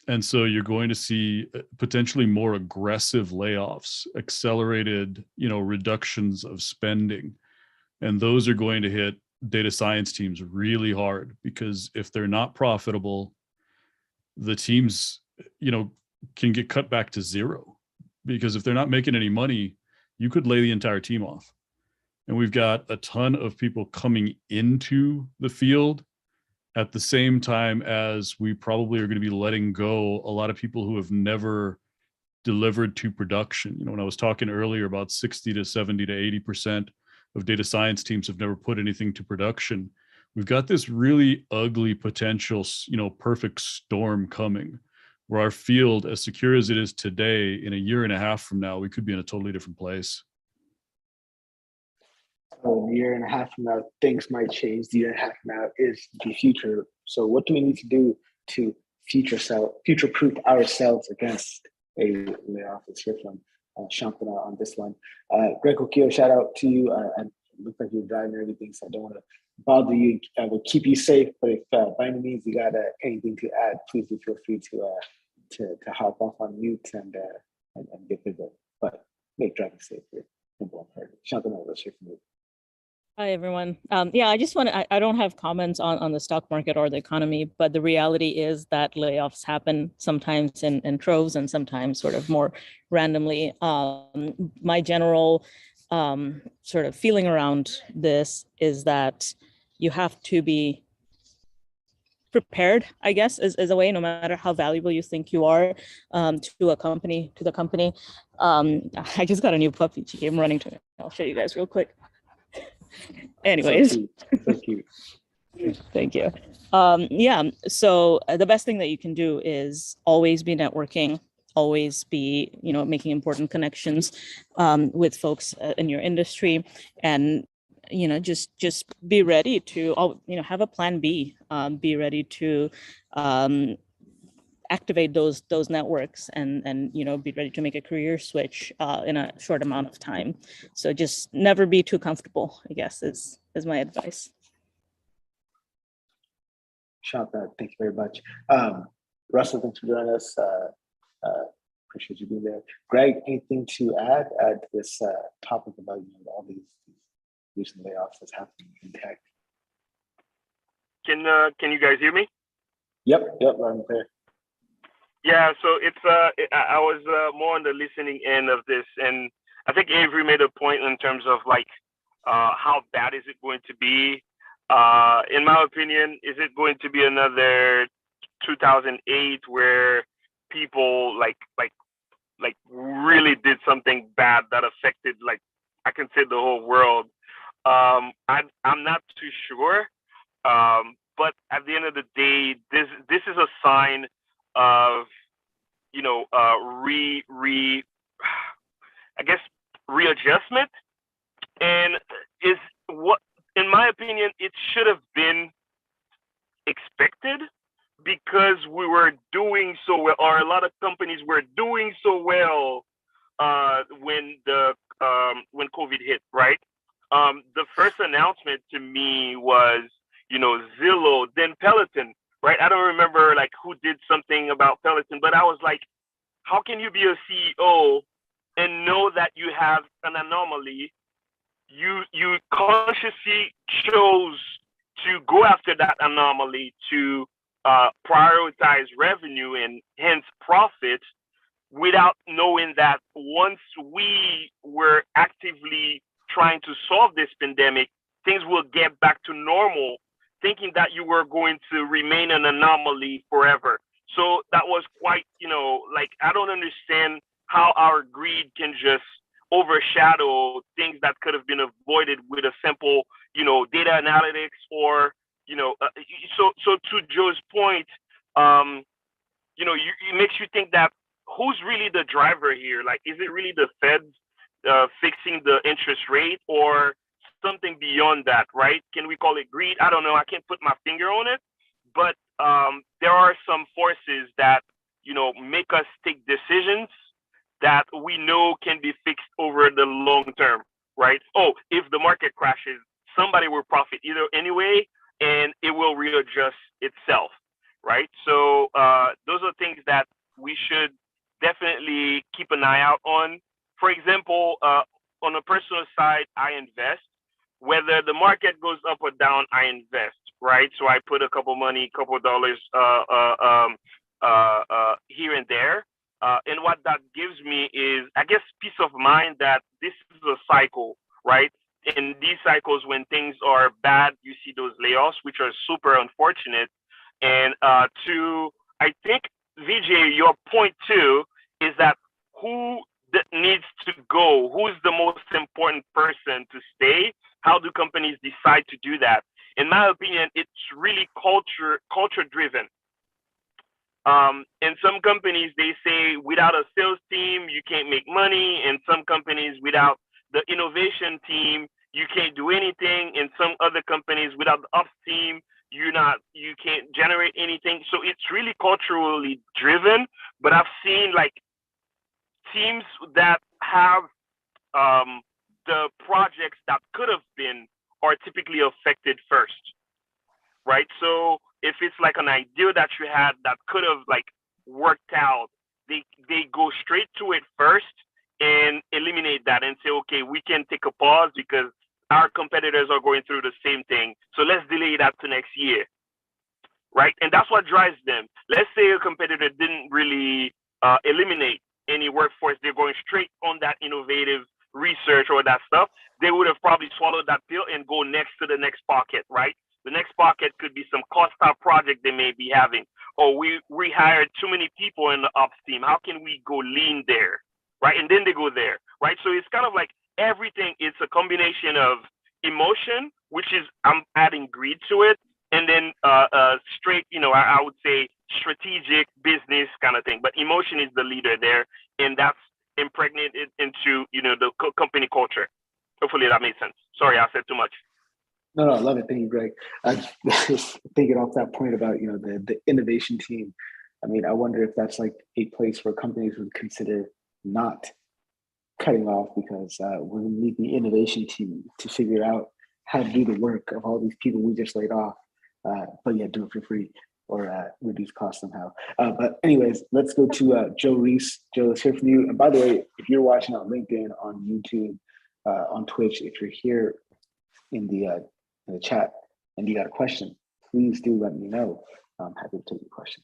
And so you're going to see potentially more aggressive layoffs, accelerated, reductions of spending. And those are going to hit data science teams really hard, because if they're not profitable, the teams, can get cut back to zero. Because if they're not making any money, you could lay the entire team off. And we've got a ton of people coming into the field at the same time as we probably are going to be letting go a lot of people who have never delivered to production. When I was talking earlier about 60 to 70 to 80% of data science teams have never put anything to production, we've got this really ugly potential, perfect storm coming, where our field, as secure as it is today, in a year and a half from now, we could be in a totally different place. So a year and a half from now, things might change. The year and a half from now is the future. So what do we need to do to future-proof ourselves against a layoff? Let's hear from Shantana on this one. Greg Okio, shout out to you. And it looks like you're driving and everything, so I don't want to bother you. I will keep you safe, but if by any means you got anything to add, please do feel free to hop off on mute and get bigger. But make driving safe here. Shantana, let's hear from you. Hi, everyone. I just I don't have comments on the stock market or the economy, but the reality is that layoffs happen sometimes in troves and sometimes sort of more randomly. My general sort of feeling around this is that you have to be prepared, I guess, is a way, no matter how valuable you think you are to the company. I just got a new puppy. She came running to me. I'll show you guys real quick. Anyways, so cute. Thank you. So the best thing that you can do is always be networking, always be, making important connections with folks in your industry, and just be ready to have a plan B. Be ready to activate those networks and be ready to make a career switch in a short amount of time. So just never be too comfortable, I guess, is my advice. Shanta, thank you very much. Russell, thanks for joining us. Appreciate you being there. Greg, anything to add to this topic about all these recent layoffs that's happening in tech? Can you guys hear me? Yep, I'm there. Yeah, so I was more on the listening end of this, and I think Avery made a point in terms of how bad is it going to be. In my opinion, is it going to be another 2008 where people like really did something bad that affected I can say the whole world? I'm not too sure, but at the end of the day, this is a sign of readjustment, and is what, in my opinion, it should have been expected, because we were doing so well, or a lot of companies were doing so well when COVID hit, right? The first announcement to me was Zillow, then Peloton, right? I don't remember who did something about Peloton, but I was like, how can you be a CEO and know that you have an anomaly? You consciously chose to go after that anomaly to prioritize revenue and hence profit, without knowing that once we were actively trying to solve this pandemic, things will get back to normal, thinking that you were going to remain an anomaly forever. So that was quite, I don't understand how our greed can just overshadow things that could have been avoided with a simple, data analytics, or, so to Joe's point, it makes you think that who's really the driver here? Is it really the Fed fixing the interest rate, or something beyond that, right? Can we call it greed? I don't know. I can't put my finger on it, but there are some forces that, you know, make us take decisions that we know can be fixed over the long term, right? Oh, if the market crashes, somebody will profit either anyway, and it will readjust itself, right? So those are things that we should definitely keep an eye out on. For example, on a personal side, I invest. Whether the market goes up or down, I invest, right? So I put a couple dollars here and there. And what that gives me is, I guess, peace of mind that this is a cycle, right? In these cycles, when things are bad, you see those layoffs, which are super unfortunate. And I think, Vijay, your point too is that who needs to go? Who's the most important person to stay? How do companies decide to do that? In my opinion, it's really culture driven. In some companies, they say without a sales team, you can't make money. In some companies, without the innovation team, you can't do anything. In some other companies, without the ops team, you can't generate anything. So it's really culturally driven. But I've seen like teams that have the projects that could have been are typically affected first, right? So if it's like an idea that you had that could have like worked out, they go straight to it first and eliminate that and say, okay, we can take a pause because our competitors are going through the same thing. So let's delay that to next year, right? And that's what drives them. Let's say a competitor didn't really eliminate any workforce. They're going straight on that innovative research or that stuff. They would have probably swallowed that pill and go next to the next pocket, right? The next pocket could be some cost out project they may be having. Or we hired too many people in the ops team. How can we go lean there, right? And then they go there, right? So it's kind of like everything. It's a combination of emotion, which is I'm adding greed to it, and then straight, I would say strategic business kind of thing. But emotion is the leader there, and that's impregnated into the company culture. Hopefully that made sense. Sorry, I said too much. No, I love it. Thank you, Greg. Just thinking off that point about the innovation team. I mean, I wonder if that's like a place where companies would consider not cutting off because we need the innovation team to figure out how to do the work of all these people we just laid off, but yeah, do it for free or reduce costs somehow. But anyways, let's go to Joe Reese. Joe, let's hear from you. And by the way, if you're watching on LinkedIn, on YouTube, on Twitch, if you're here in the chat and you got a question, please do let me know. I'm happy to take your question.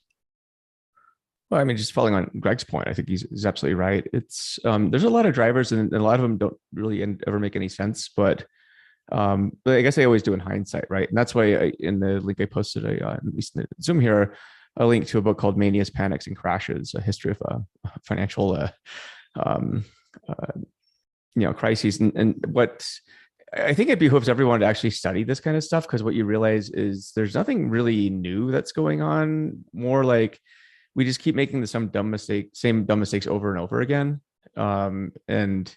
Well, I mean, just following on Greg's point, I think he's absolutely right. It's there's a lot of drivers, and a lot of them don't really ever make any sense. But I guess they always do in hindsight, right? And that's why in the link I posted, at least in the Zoom here, a link to a book called Manias, Panics, and Crashes: A History of Financial, crises. And what I think it behooves everyone to actually study this kind of stuff, because what you realize is there's nothing really new that's going on. More like we just keep making the same dumb mistakes over and over again. And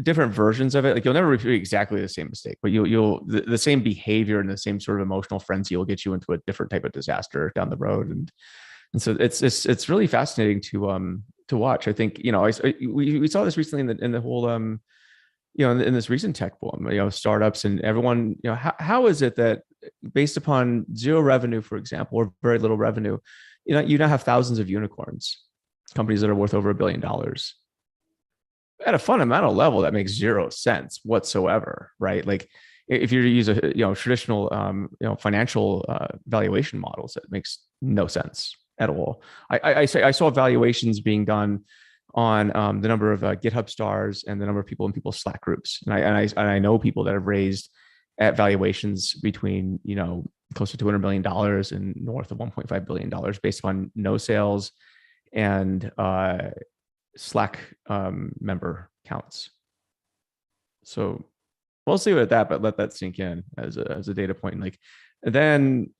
different versions of it. Like you'll never repeat exactly the same mistake, but the same behavior and the same sort of emotional frenzy will get you into a different type of disaster down the road. And so it's really fascinating to watch. I think, we saw this recently in the whole, in this recent tech boom, startups and everyone, how is it that based upon zero revenue, for example, or very little revenue, you now have thousands of unicorns, companies that are worth over $1 billion. At a fundamental level, that makes zero sense whatsoever, right? Like if you use a traditional financial valuation models, that makes no sense at all. I saw valuations being done on the number of GitHub stars and the number of people in people's Slack groups, and I know people that have raised at valuations between close to $200 million and north of $1.5 billion based on no sales and Slack member counts. So we'll see with that, but let that sink in as a data point. And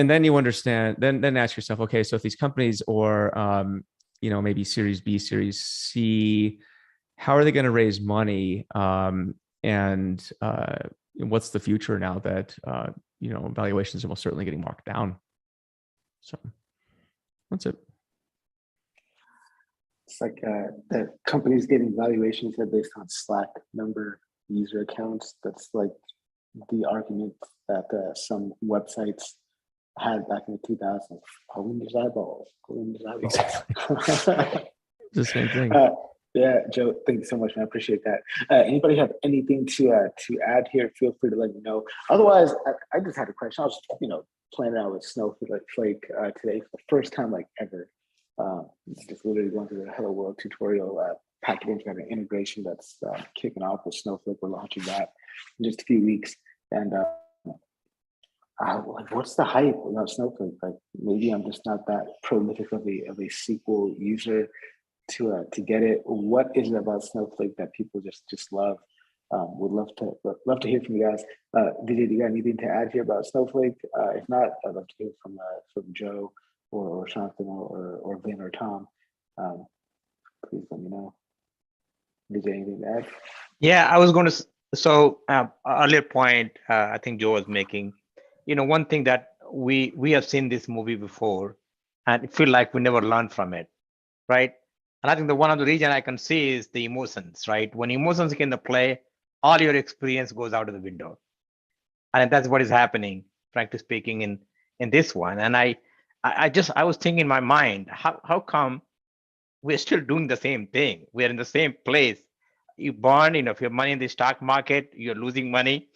then you understand, then ask yourself, okay, so if these companies or maybe Series B, Series C, how are they going to raise money? and what's the future now that valuations are most certainly getting marked down. So that's it. It's like the companies getting valuations that are based on Slack member user accounts. That's like the argument that some websites had back in the 2000s. Windows eyeballs. Windows eyeballs. Exactly. The same thing. Yeah, Joe, thank you so much, man. I appreciate that. Anybody have anything to add here? Feel free to let me know. Otherwise, I just had a question. I was, playing around with Snowflake today for the first time like ever. Just literally going through the Hello World tutorial. Pachyderm's got an integration that's kicking off with Snowflake. We're launching that in just a few weeks. And like, what's the hype about Snowflake? Like, maybe I'm just not that prolific of a SQL user to get it. What is it about Snowflake that people just love? Would love to hear from you guys. DJ, do you got anything to add here about Snowflake? If not, I'd love to hear from Joe or Jonathan or Vin or Tom. Please let me know. DJ, anything to add? Yeah, I was going to. So earlier point, I think Joe was making. One thing that we have seen this movie before, and it feel like we never learned from it, right? And I think the one of the reason I can see is the emotions, right? When emotions get into play, all your experience goes out of the window, and that's what is happening, frankly speaking, in this one. And I was thinking in my mind, how come we're still doing the same thing? We're in the same place. You burn, if you have money in the stock market, you're losing money.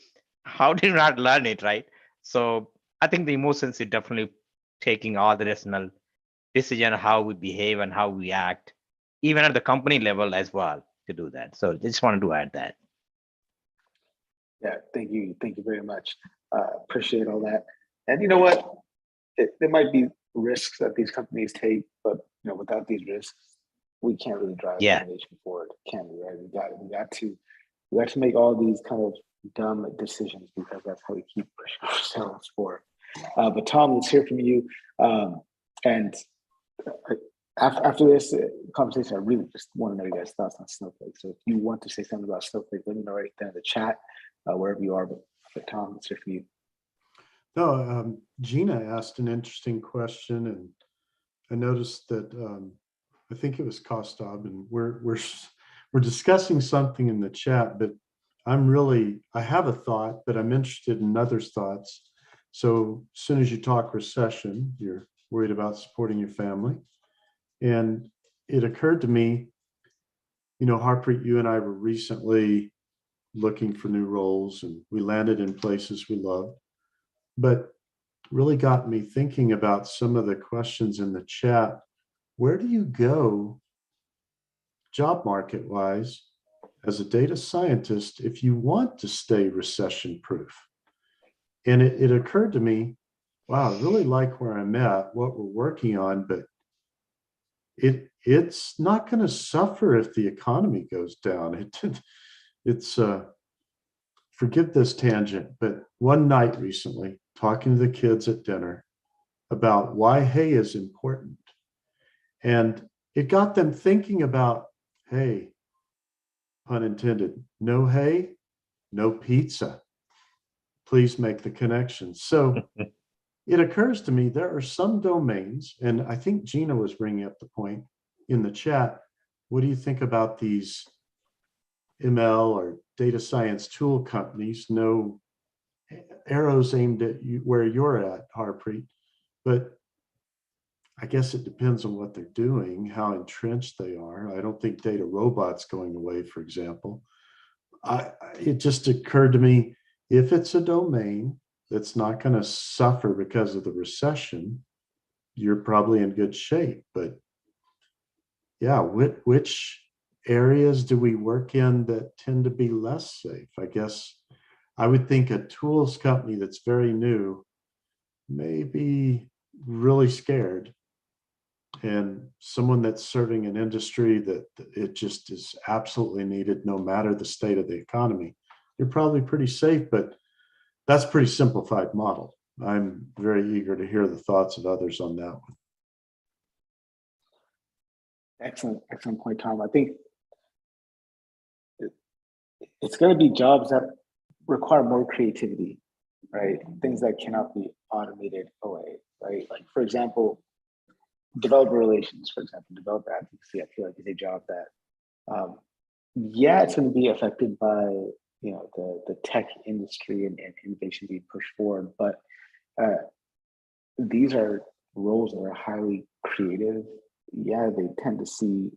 How did you not learn it, right? So I think the emotions is definitely taking all the rational decision how we behave and how we act, even at the company level as well, to do that. So just wanted to add that. Yeah, thank you very much. Appreciate all that. And you know what? There might be risks that these companies take, but without these risks, we can't really drive innovation forward, can we? Right? We got to make all these kind of dumb decisions because that's how we keep pushing ourselves forward. But Tom, let's hear from you. And after this conversation, I really just want to know you guys' thoughts on Snowflake. So if you want to say something about Snowflake, let me know right there in the chat, wherever you are. But Tom, let's hear from you. No, Gina asked an interesting question, and I noticed that I think it was Kostab, and we're discussing something in the chat, but I have a thought, but I'm interested in others' thoughts. So as soon as you talk recession, you're worried about supporting your family. And it occurred to me, Harpreet, you and I were recently looking for new roles, and we landed in places we loved, but really got me thinking about some of the questions in the chat. Where do you go job market wise as a data scientist if you want to stay recession proof? And it occurred to me, wow, I really like where I'm at, what we're working on, but it's not going to suffer if the economy goes down. It's forgive this tangent, but one night recently, talking to the kids at dinner about why hay is important. And it got them thinking about, hey, pun intended, no hay, no pizza. Please make the connection. So it occurs to me there are some domains, and I think Gina was bringing up the point in the chat. What do you think about these ML or data science tool companies? No arrows aimed at you where you're at, Harpreet, but I guess it depends on what they're doing, how entrenched they are. I don't think data robots going away, for example. It just occurred to me, if it's a domain that's not going to suffer because of the recession, you're probably in good shape. But yeah, which areas do we work in that tend to be less safe? I guess I would think a tools company that's very new may be really scared, and someone that's serving an industry that it just is absolutely needed no matter the state of the economy, you're probably pretty safe. But that's a pretty simplified model. I'm very eager to hear the thoughts of others on that one. Excellent point, Tom. I think it's going to be jobs that require more creativity, right? Things that cannot be automated away, right? Like, for example, developer relations, for example, developer advocacy, I feel like is a job that, yeah, it's going to be affected by, you know, the tech industry and innovation being pushed forward, but these are roles that are highly creative. Yeah, they tend to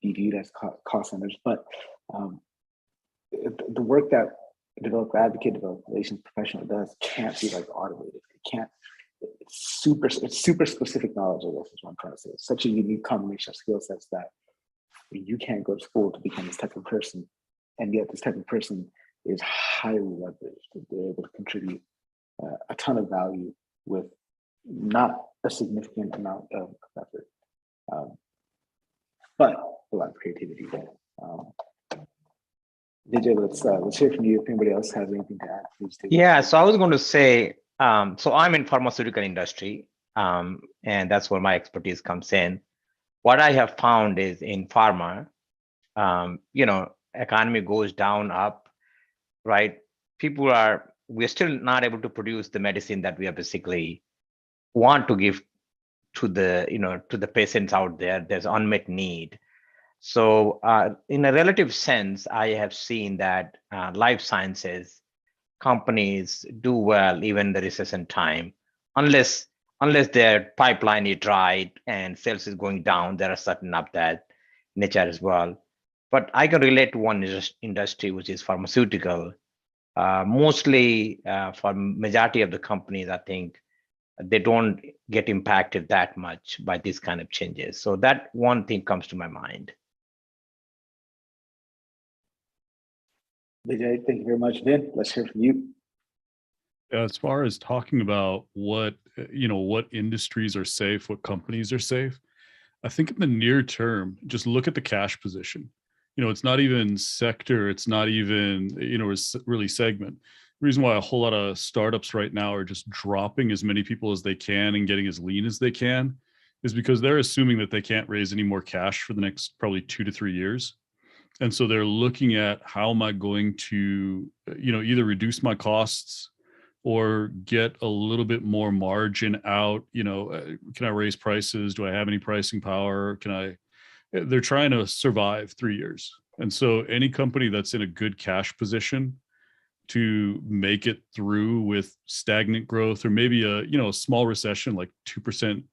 be viewed as cost centers, but the work that a developer advocate, developer relations professional does can't be like automated. It can't. It's super specific knowledge, I guess is what I'm trying to say. It's such a unique combination of skill sets that you can't go to school to become this type of person, and yet this type of person is highly leveraged. They're able to contribute a ton of value with not a significant amount of effort, but a lot of creativity there. DJ, let's hear from you. If anybody else has anything to add, please do. Yeah, so I was going to say, so I'm in pharmaceutical industry, and that's where my expertise comes in. What I have found is in pharma, you know, economy goes down, up, right? We're still not able to produce the medicine that we are basically want to give to the, you know, to the patients out there. There's unmet need. So in a relative sense, I have seen that life sciences companies do well even in the recession time, unless their pipeline is dry and sales is going down. There are certain of that nature as well. But I can relate to one industry, which is pharmaceutical. Mostly for majority of the companies, I think they don't get impacted that much by these kind of changes. So that one thing comes to my mind. Vijay, thank you very much. Vin, let's hear from you. As far as talking about what industries are safe, what companies are safe, I think in the near term, just look at the cash position. You know, it's not even sector, it's not even, you know, really segment. The reason why a whole lot of startups right now are just dropping as many people as they can and getting as lean as they can is because they're assuming that they can't raise any more cash for the next probably 2 to 3 years. And so they're looking at how am I going to, you know, either reduce my costs or get a little bit more margin out. You know, can I raise prices? Do I have any pricing power? They're trying to survive 3 years. And so any company that's in a good cash position to make it through with stagnant growth or maybe a small recession like 2%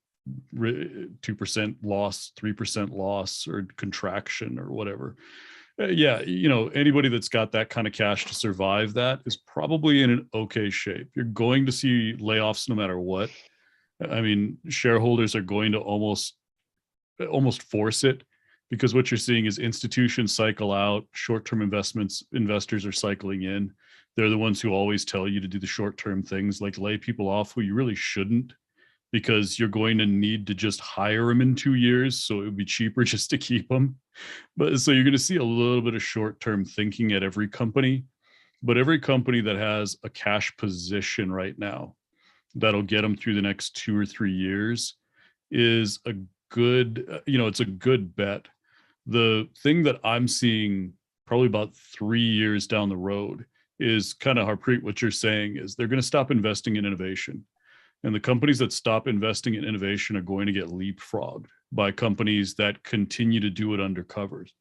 loss, 3% loss or contraction or whatever. Yeah, you know, anybody that's got that kind of cash to survive that is probably in an okay shape. You're going to see layoffs no matter what. I mean, shareholders are going to almost force it because what you're seeing is institutions cycle out, short-term investors are cycling in. They're the ones who always tell you to do the short-term things like lay people off who you really shouldn't, because you're going to need to just hire them in 2 years. So it would be cheaper just to keep them. But so you're going to see a little bit of short-term thinking at every company, but every company that has a cash position right now that'll get them through the next 2 or 3 years is a good, it's a good bet. The thing that I'm seeing probably about 3 years down the road is kind of Harpreet, what you're saying is they're going to stop investing in innovation. And the companies that stop investing in innovation are going to get leapfrogged by companies that continue to do it under covers.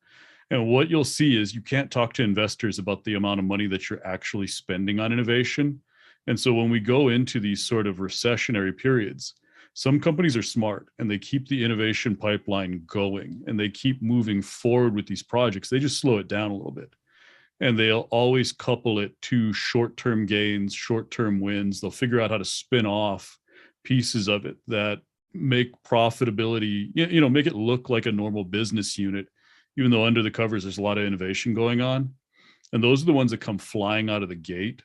And what you'll see is you can't talk to investors about the amount of money that you're actually spending on innovation. And so when we go into these sort of recessionary periods, some companies are smart and they keep the innovation pipeline going and they keep moving forward with these projects. They just slow it down a little bit. And they'll always couple it to short-term gains, short-term wins. They'll figure out how to spin off pieces of it that make profitability, make it look like a normal business unit, even though under the covers, there's a lot of innovation going on. And those are the ones that come flying out of the gate.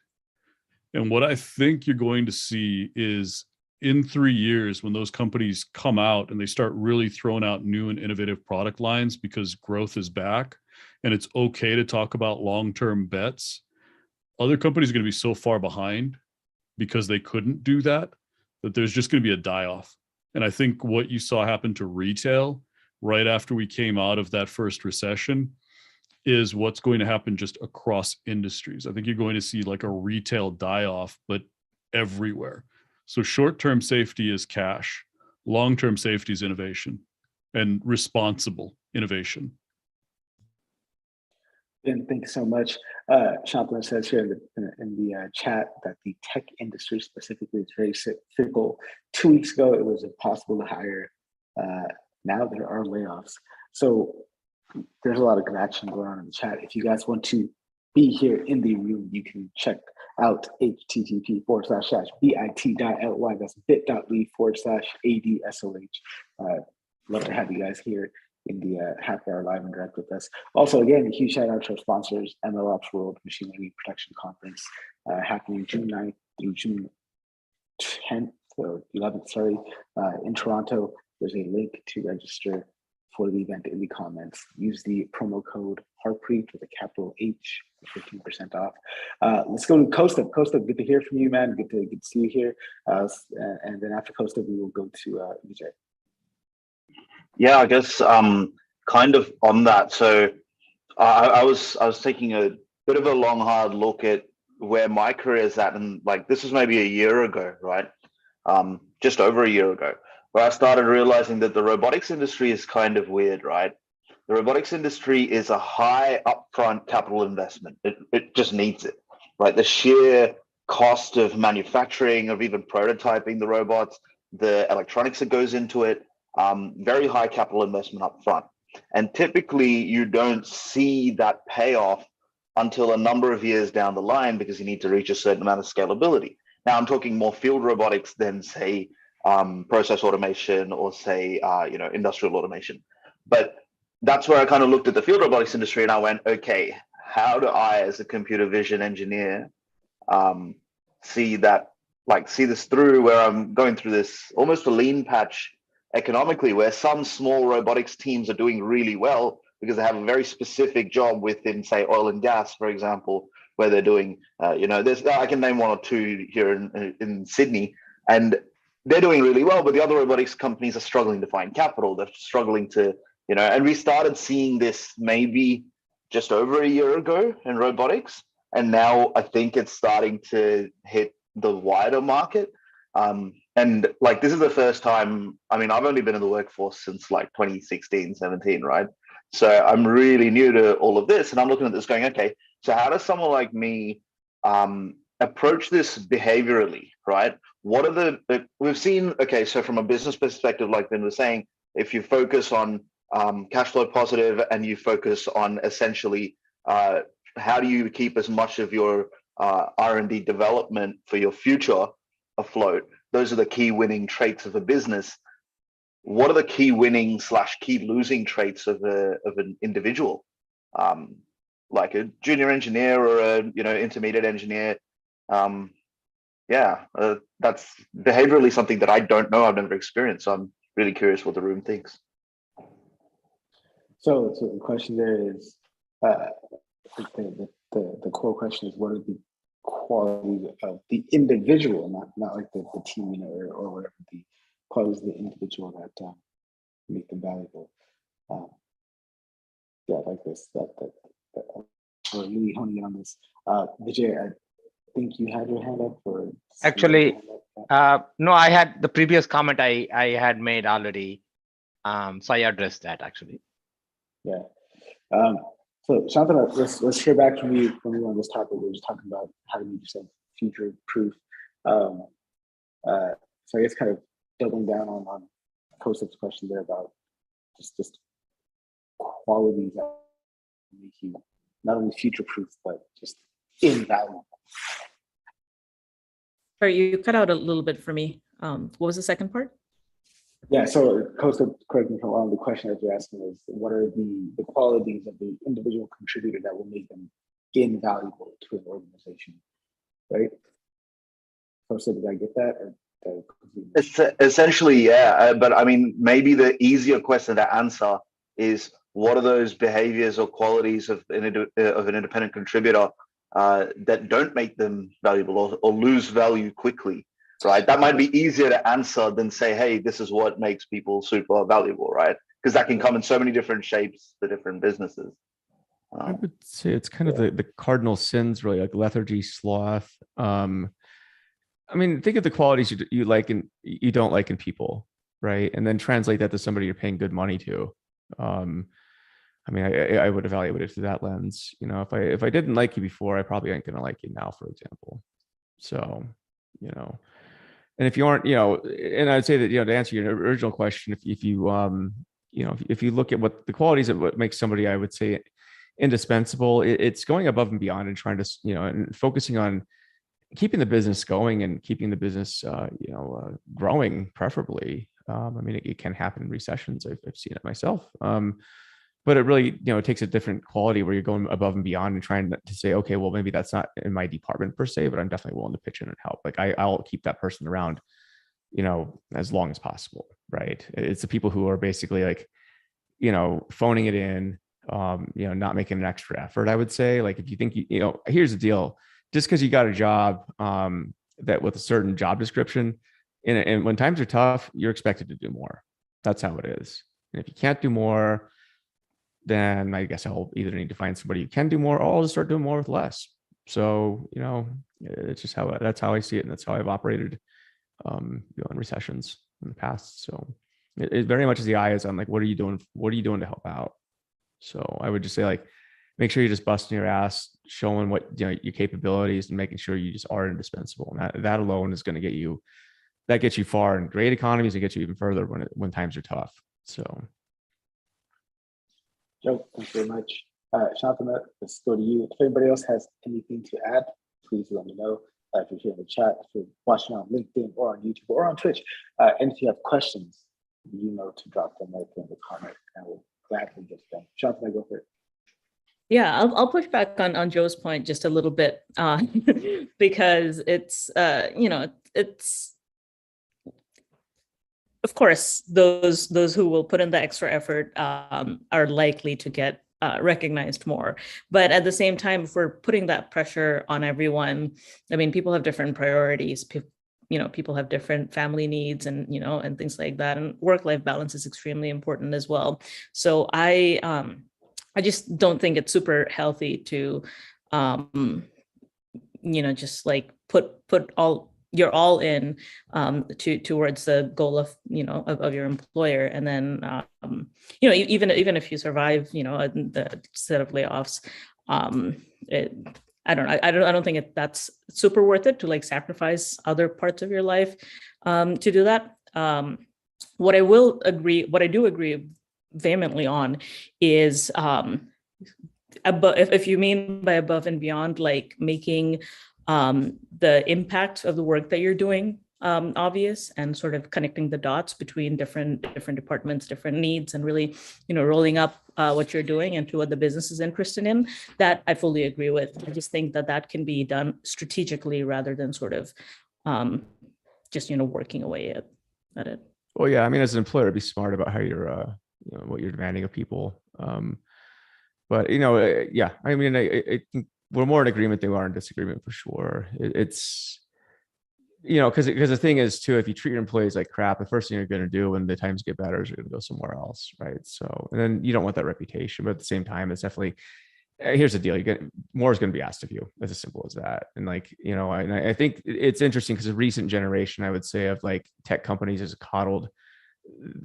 And what I think you're going to see is in 3 years, when those companies come out and they start really throwing out new and innovative product lines because growth is back, and it's okay to talk about long-term bets, other companies are going to be so far behind because they couldn't do that there's just going to be a die-off. And I think what you saw happen to retail right after we came out of that first recession is what's going to happen just across industries. I think you're going to see like a retail die-off, but everywhere. So short-term safety is cash, long-term safety is innovation and responsible innovation. Ben, thank you so much. Champlain says here in the chat that the tech industry specifically is very fickle. 2 weeks ago, it was impossible to hire. Now there are layoffs. So there's a lot of good action going on in the chat. If you guys want to be here in the room, you can check out http://bit.ly. That's bit.ly/ADSOH. Love to have you guys here in the happy hour live and direct with us. Also, again, a huge shout out to our sponsors, MLOps World Machine Learning Production Conference, happening June 9th through June 10th or 11th, sorry, in Toronto. There's a link to register for the event in the comments. Use the promo code Harpreet with a capital H for 15% off. Let's go to Kostov. Kostov, good to hear from you, man. Good to see you here. And then after Kostov, we will go to Vijay. Yeah, I guess kind of on that. So I was taking a bit of a long, hard look at where my career is at, and like this was maybe a year ago, right? Just over a year ago, where I started realizing that the robotics industry is kind of weird, right? The robotics industry is a high upfront capital investment. It just needs it, right? The sheer cost of manufacturing, of even prototyping the robots, the electronics that goes into it, very high capital investment up front. And typically you don't see that payoff until a number of years down the line because you need to reach a certain amount of scalability. Now I'm talking more field robotics than say process automation or say industrial automation. But that's where I kind of looked at the field robotics industry and I went, okay, how do I as a computer vision engineer see this through, where I'm going through this almost a lean patch economically, where some small robotics teams are doing really well because they have a very specific job within, say, oil and gas, for example, where they're doing, I can name one or two here in Sydney, and they're doing really well, but the other robotics companies are struggling to find capital. They're struggling to, and we started seeing this maybe just over a year ago in robotics, and now I think it's starting to hit the wider market. And like, this is the first time, I've only been in the workforce since like 2016, 17, right? So I'm really new to all of this, and I'm looking at this going, okay, so how does someone like me approach this behaviorally, right? What are we've seen, okay, so from a business perspective, like Ben was saying, if you focus on cash flow positive and you focus on essentially how do you keep as much of your R&D development for your future afloat, those are the key winning traits of a business. What are the key winning / key losing traits of an individual, like a junior engineer or a intermediate engineer? That's behaviorally something that I don't know. I've never experienced. So I'm really curious what the room thinks. So the question there is, the core question is, what are the qualities of the individual, not like the team, or whatever, the qualities of the individual that make them valuable. I like this. That we're really honing in on this. Vijay, I think you had your hand up, or actually, no, I had the previous comment I had made already, so I addressed that actually. Yeah. So Shantanu, let's hear back from you on this topic. We were just talking about how to make yourself future proof. So I guess kind of doubling down on Kosov's question there about just qualities that make you not only future proof but just invaluable. Sorry, you cut out a little bit for me. What was the second part? Yeah, so Kostov, correct me if I'm wrong, the question that you're asking is, what are the qualities of the individual contributor that will make them invaluable to an organization, right? Kostov, did I get that? It's essentially, yeah, but maybe the easier question to answer is, what are those behaviors or qualities of an independent contributor that don't make them valuable or lose value quickly? Right, that might be easier to answer than say, hey, this is what makes people super valuable, right? Because that can come in so many different shapes for different businesses. I would say it's kind of the cardinal sins, really, like lethargy, sloth. I mean, think of the qualities you like and you don't like in people, right? And then translate that to somebody you're paying good money to. I mean, I would evaluate it through that lens. You know, if I didn't like you before, I probably ain't gonna like you now, for example. So, you know, and if you aren't, you know, and I'd say that, you know, to answer your original question, if you you know, if you look at what the qualities of what makes somebody, I would say, indispensable, it's going above and beyond and trying to, you know, and focusing on keeping the business going and keeping the business, you know, growing, preferably. I mean, it can happen in recessions. I've seen it myself. But it really, you know, it takes a different quality where you're going above and beyond and trying to say, okay, well, maybe that's not in my department per se, but I'm definitely willing to pitch in and help. Like I'll keep that person around, you know, as long as possible, right? It's the people who are basically like, you know, phoning it in, you know, not making an extra effort, I would say. Like if you think, you know, here's the deal, just because you got a job that with a certain job description, and when times are tough, you're expected to do more. That's how it is. And if you can't do more, then I guess I'll either need to find somebody who can do more, or I'll just start doing more with less. So, you know, it's just that's how I see it. And that's how I've operated, you know, in recessions in the past. So it very much is the eye is on like, what are you doing? What are you doing to help out? So I would just say like, make sure you're just busting your ass, showing what, you know, your capabilities and making sure you just are indispensable. And that alone is going to get you, that gets you far in great economies and gets you even further when times are tough. So. Joe, thank you very much. Shantanu, let's go to you. If anybody else has anything to add, please let me know. If you're here in the chat, if you're watching on LinkedIn or on YouTube or on Twitch, and if you have questions, you know to drop them right in the comment, and we'll gladly get them. Shantanu, go for it. Yeah, I'll push back on Joe's point just a little bit because it's, you know, it's, of course, those who will put in the extra effort are likely to get recognized more. But at the same time, if we're putting that pressure on everyone, I mean, people have different priorities. You know, people have different family needs and, you know, and things like that. And work-life balance is extremely important as well. So I just don't think it's super healthy to, you know, just like put you're all in towards the goal of, you know, of your employer. And then, you know, even if you survive, you know, the set of layoffs, I don't think that's super worth it to like sacrifice other parts of your life to do that. What I do agree vehemently on is if you mean by above and beyond, like making the impact of the work that you're doing obvious and sort of connecting the dots between different departments, different needs, and really, you know, rolling up what you're doing into what the business is interested in, that I fully agree with. I just think that can be done strategically rather than sort of just, you know, working away at it. Well, yeah, I mean, as an employer, be smart about how you're, you know, what you're demanding of people. But, you know, yeah, I mean, I think we're more in agreement than we are in disagreement for sure. It's, you know, because the thing is too, if you treat your employees like crap, the first thing you're going to do when the times get better is you're going to go somewhere else, right? So, and then you don't want that reputation, but at the same time, it's definitely, here's the deal: more is going to be asked of you. It's as simple as that. And like, you know, and I think it's interesting because a recent generation, I would say, of like tech companies has coddled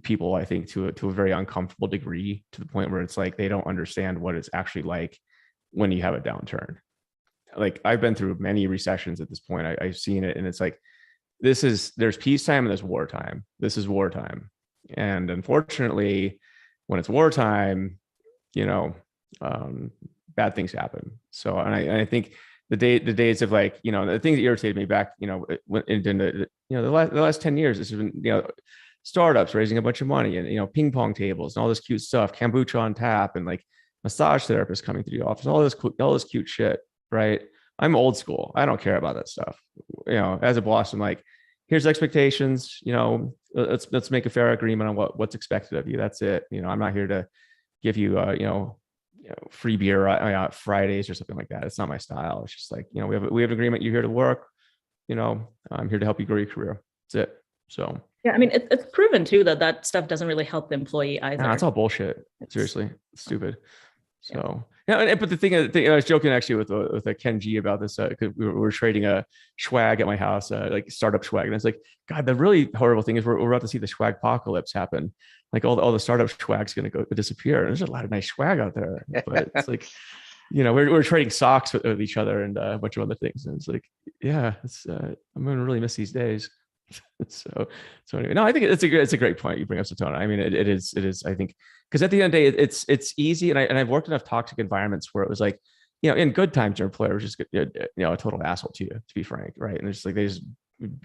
people, I think, to a very uncomfortable degree, to the point where it's like they don't understand what it's actually like when you have a downturn. Like I've been through many recessions at this point. I've seen it, and it's like there's peacetime and there's wartime. This is wartime, and unfortunately, when it's wartime, you know, bad things happen. So, and I think the days of like, you know, the things that irritated me back, you know, in the, you know, the last 10 years, this has been, you know, startups raising a bunch of money and, you know, ping pong tables and all this cute stuff, kombucha on tap, and like massage therapists coming to the office, all this cute shit, right? I'm old school. I don't care about that stuff. You know, as a boss, I'm like, here's expectations, you know, let's make a fair agreement on what's expected of you. That's it. You know, I'm not here to give you, you know, free beer Fridays or something like that. It's not my style. It's just like, you know, we have an agreement. You're here to work, you know, I'm here to help you grow your career. That's it. So. Yeah, I mean, it's proven too that stuff doesn't really help the employee either. Nah, it's all bullshit. Seriously, it's stupid. So, but the thing I was joking actually with Ken G about this because we were trading a swag at my house, like startup swag, and it's like, God, the really horrible thing is we're about to see the swag apocalypse happen. Like all the startup swag's going to go disappear. And there's a lot of nice swag out there, but it's like, we're trading socks with each other and a bunch of other things, and it's like, yeah, I'm going to really miss these days. so anyway, no, I think it's a great point you bring up, Satona. I mean, it is I think, because at the end of the day, it's easy, and I've worked in enough toxic environments where it was like, in good times your employer was just a total asshole to you, to be frank, right? And it's like they just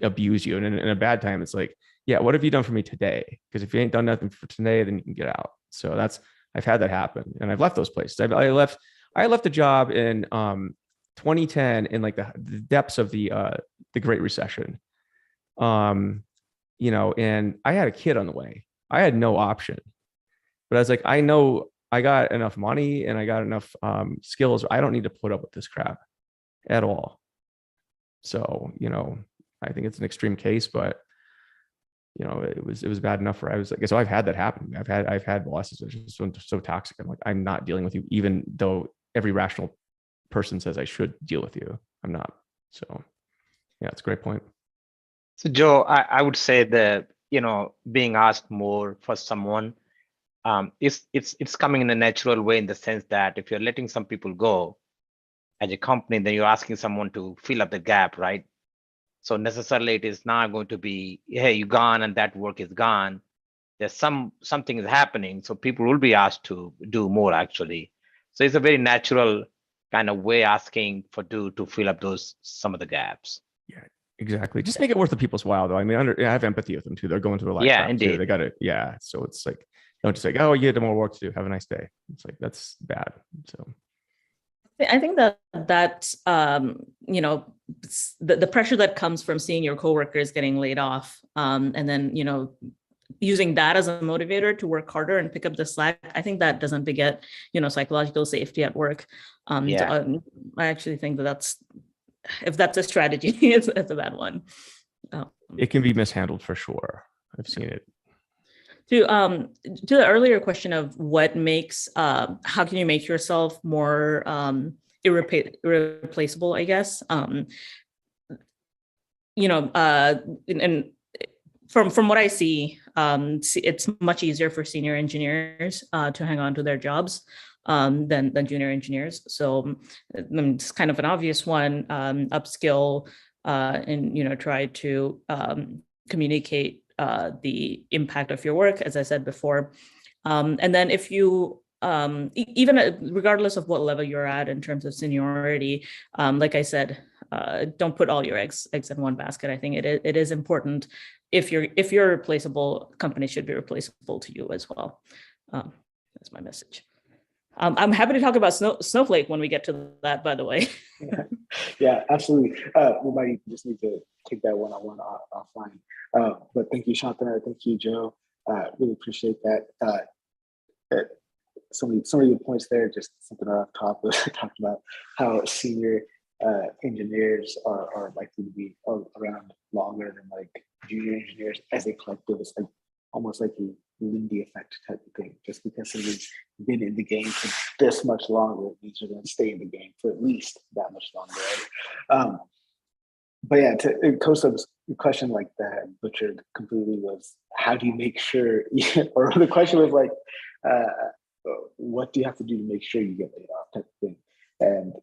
abuse you, and in a bad time it's like, yeah, what have you done for me today? Because if you ain't done nothing for today, then you can get out. So I've had that happen, and I've left those places. I left a job in 2010 in like the depths of the Great Recession. And I had a kid on the way. I had no option, but I was like, I know I got enough money and I got enough skills. I don't need to put up with this crap at all. So, I think it's an extreme case, but it was bad enough for, I was like, so I've had that happen. I've had bosses that are just so toxic. I'm like, I'm not dealing with you, even though every rational person says I should deal with you. I'm not. So yeah, it's a great point. So Joe, I would say that, being asked more for someone, it's coming in a natural way, in the sense that if you're letting some people go as a company, then you're asking someone to fill up the gap, right? So necessarily it is not going to be, hey, you're gone and that work is gone. There's something is happening. So people will be asked to do more, actually. So it's a very natural kind of way asking to fill up some of the gaps. Yeah, exactly. Just make it worth the people's while, though. I mean, I have empathy with them too. They're going through a lot of crap indeed. too. They got it. Yeah. So it's like, don't just like, oh, you had more work to do. Have a nice day. It's like, that's bad. So I think that the pressure that comes from seeing your coworkers getting laid off, and then using that as a motivator to work harder and pick up the slack, I think that doesn't beget psychological safety at work. I actually think if that's a strategy, it's a bad one. It can be mishandled for sure. I've seen it. To the earlier question of what makes, how can you make yourself more irreplaceable, I guess. And from what I see, it's much easier for senior engineers to hang on to their jobs than junior engineers. So it's kind of an obvious one: upskill and try to communicate the impact of your work, as I said before. And then if you, even regardless of what level you're at in terms of seniority, like I said, don't put all your eggs in one basket. I think it is important. If you're replaceable, companies should be replaceable to you as well. That's my message. I'm happy to talk about Snowflake when we get to that, by the way. Yeah, absolutely. We might just need to take that one-on-one offline. But thank you, Shantanu. Thank you, Joe. Really appreciate that. Some of the points there, just something off top talked about how senior engineers are likely to be around longer than like junior engineers as a collective. It's like almost like a Lindy effect type of thing. Just because somebody's been in the game for this much longer, it means they're going to stay in the game for at least that much longer, right? But yeah, to Kostab's question like that butchered completely was, how do you make sure, or the question was like, what do you have to do to make sure you get laid off type of thing? And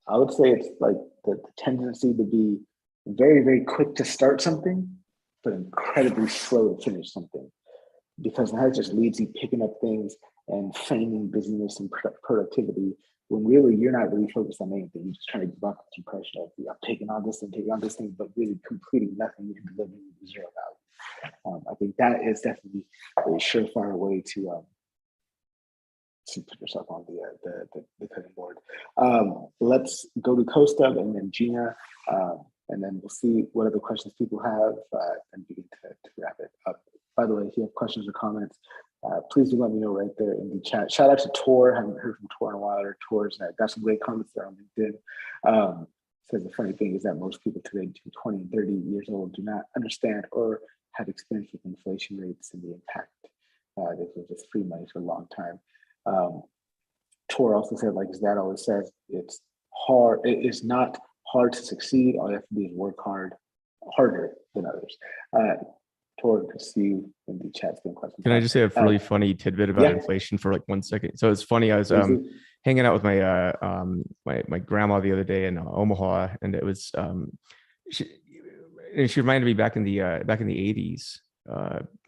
I would say it's like the tendency to be very, very quick to start something, but incredibly slow to finish something, because that just leaves you picking up things and feigning busyness and productivity when really you're not really focused on anything. You're just trying to buck the impression of, I'm taking on this and taking on this thing, but really completing nothing and delivering zero value. I think that is definitely a surefire way to put yourself on the cutting board. Let's go to Kostab and then Gina, and then we'll see what other questions people have and begin to wrap it up. By the way, if you have questions or comments, please do let me know right there in the chat. Shout out to Tor. I haven't heard from Tor in a while. Tor's got some great comments there on LinkedIn. Says the funny thing is that most people today, between 20 and 30 years old, do not understand or have experience with inflation rates and the impact. This was just free money for a long time. Tor also said, like his dad always says, it's hard. It's not hard to succeed. All you have to do is work harder than others. Tor, to see you in the chat. Can I just say a really funny tidbit about inflation for like 1 second? So it's funny. I was hanging out with my my grandma the other day in Omaha, and it was she reminded me back in the 80s,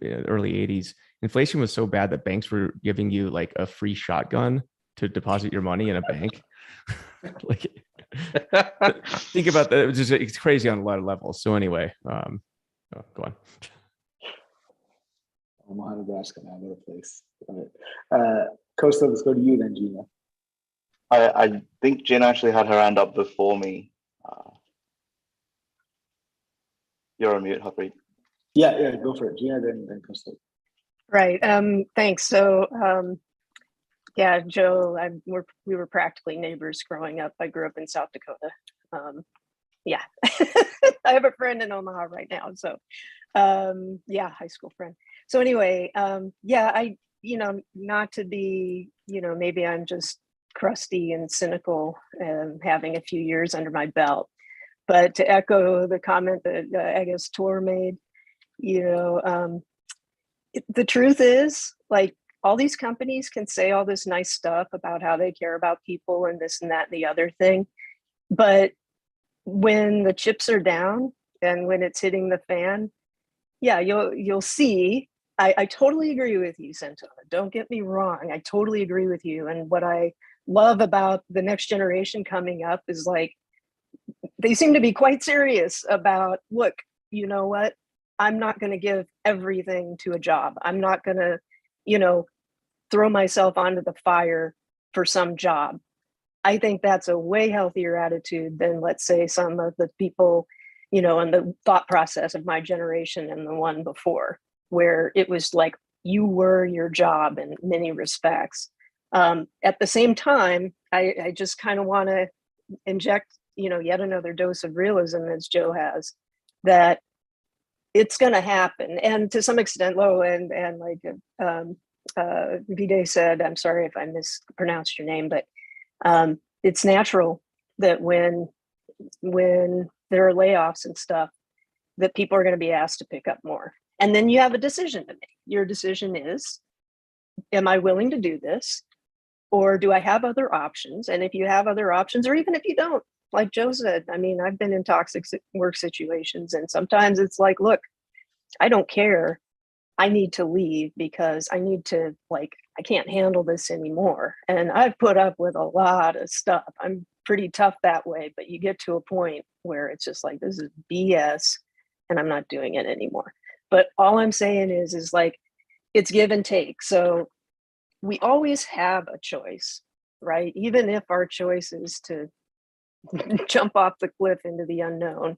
early 80s. Inflation was so bad that banks were giving you like a free shotgun to deposit your money in a bank. Like, think about that. It's crazy on a lot of levels. So anyway, go on. Omaha, Nebraska, now another place. All right. Costa, let's go to you then, Gina. I think Gina actually had her hand up before me. You're on mute, Harpreet. Yeah, go for it. Gina, then Costa. Right. Thanks. So, yeah, Joe, we were practically neighbors growing up. I grew up in South Dakota. Yeah, I have a friend in Omaha right now. So, yeah, high school friend. So anyway, yeah, not to be, maybe I'm just crusty and cynical and having a few years under my belt, but to echo the comment that I guess Tor made, the truth is, like, all these companies can say all this nice stuff about how they care about people and this and that and the other thing, but when the chips are down and when it's hitting the fan, yeah, you'll see. I totally agree with you, Santona. Don't get me wrong. I totally agree with you. And what I love about the next generation coming up is, like, they seem to be quite serious about, look, you know what? I'm not going to give everything to a job. I'm not going to, throw myself onto the fire for some job. I think that's a way healthier attitude than, let's say, some of the people, in the thought process of my generation and the one before, where it was like you were your job in many respects. At the same time, I just kind of want to inject, yet another dose of realism, as Joe has, that it's going to happen. And to some extent, and like Vide said, I'm sorry if I mispronounced your name, but it's natural that when there are layoffs and stuff, that people are going to be asked to pick up more. And then you have a decision to make. Your decision is, am I willing to do this? Or do I have other options? And if you have other options, or even if you don't, like Joe said, I mean, I've been in toxic work situations, and sometimes it's like, look, I don't care. I need to leave because I need to, like, I can't handle this anymore. And I've put up with a lot of stuff. I'm pretty tough that way, but you get to a point where it's just like, this is BS and I'm not doing it anymore. But all I'm saying is like, it's give and take. So we always have a choice, right? Even if our choice is to jump off the cliff into the unknown,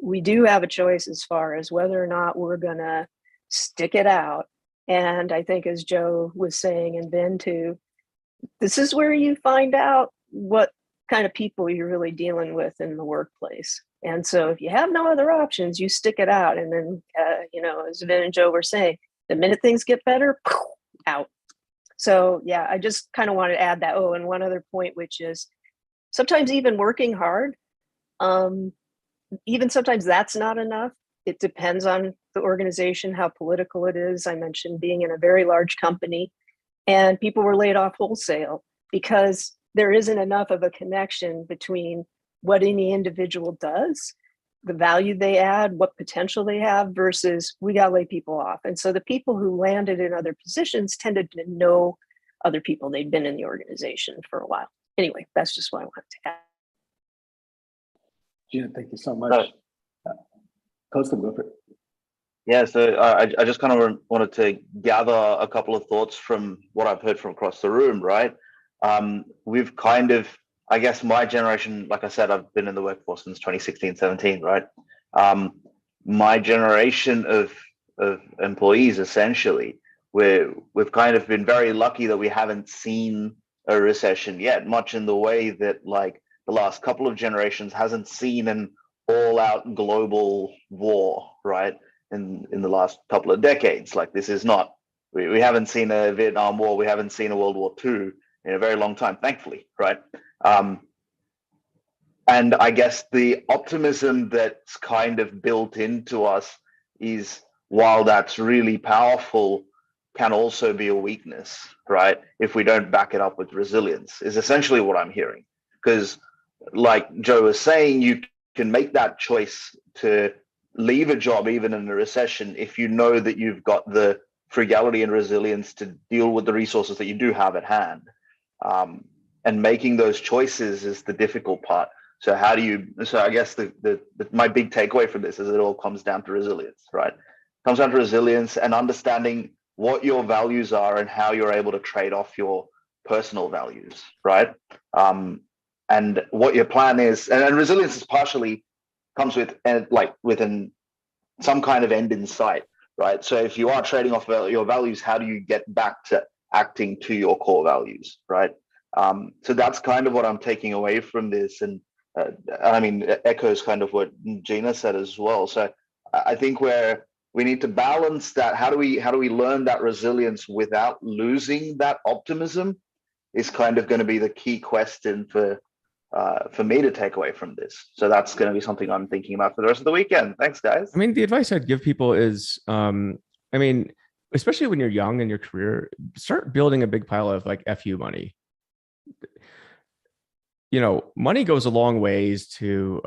we do have a choice as far as whether or not we're gonna stick it out. And I think, as Joe was saying, and Ben too, this is where you find out what kind of people you're really dealing with in the workplace. And so if you have no other options, you stick it out. And then, as Ben and Joe were saying, the minute things get better, out. So yeah, I just kind of want to add that. Oh, and one other point, which is sometimes even working hard, even sometimes that's not enough. It depends on the organization, how political it is. I mentioned being in a very large company and people were laid off wholesale because there isn't enough of a connection between what any individual does, the value they add, what potential they have, versus we got to lay people off. And so the people who landed in other positions tended to know other people. They'd been in the organization for a while. Anyway, that's just what I wanted to add. Gina, thank you so much. Costa, go for it. Yeah, so I just kind of wanted to gather a couple of thoughts from what I've heard from across the room, right? We've kind of, I guess my generation, like I said, I've been in the workforce since 2016, 17, right? My generation of employees, essentially, we've kind of been very lucky that we haven't seen a recession yet, much in the way that, like, the last couple of generations hasn't seen an all-out global war, right? In the last couple of decades. Like, this is not, we haven't seen a Vietnam War, we haven't seen a World War II, in a very long time, thankfully, right? And I guess the optimism that's kind of built into us is, while that's really powerful, can also be a weakness, right? If we don't back it up with resilience, is essentially what I'm hearing. Because like Joe was saying, you can make that choice to leave a job even in a recession if you know that you've got the frugality and resilience to deal with the resources that you do have at hand. And making those choices is the difficult part. So how do you, so I guess my big takeaway from this is it all comes down to resilience, right? It comes down to resilience and understanding what your values are and how you're able to trade off your personal values, right? And what your plan is, and resilience is partially comes with within some kind of end in sight, right? So if you are trading off your values, how do you get back to acting to your core values, right? So that's kind of what I'm taking away from this, and I mean, echoes kind of what Gina said as well. So I think we need to balance that. How do we learn that resilience without losing that optimism is kind of going to be the key question for me to take away from this. So that's going to be something I'm thinking about for the rest of the weekend. Thanks, guys. I mean, the advice I'd give people is, I mean, especially when you're young in your career, start building a big pile of like FU money. You know, money goes a long ways to,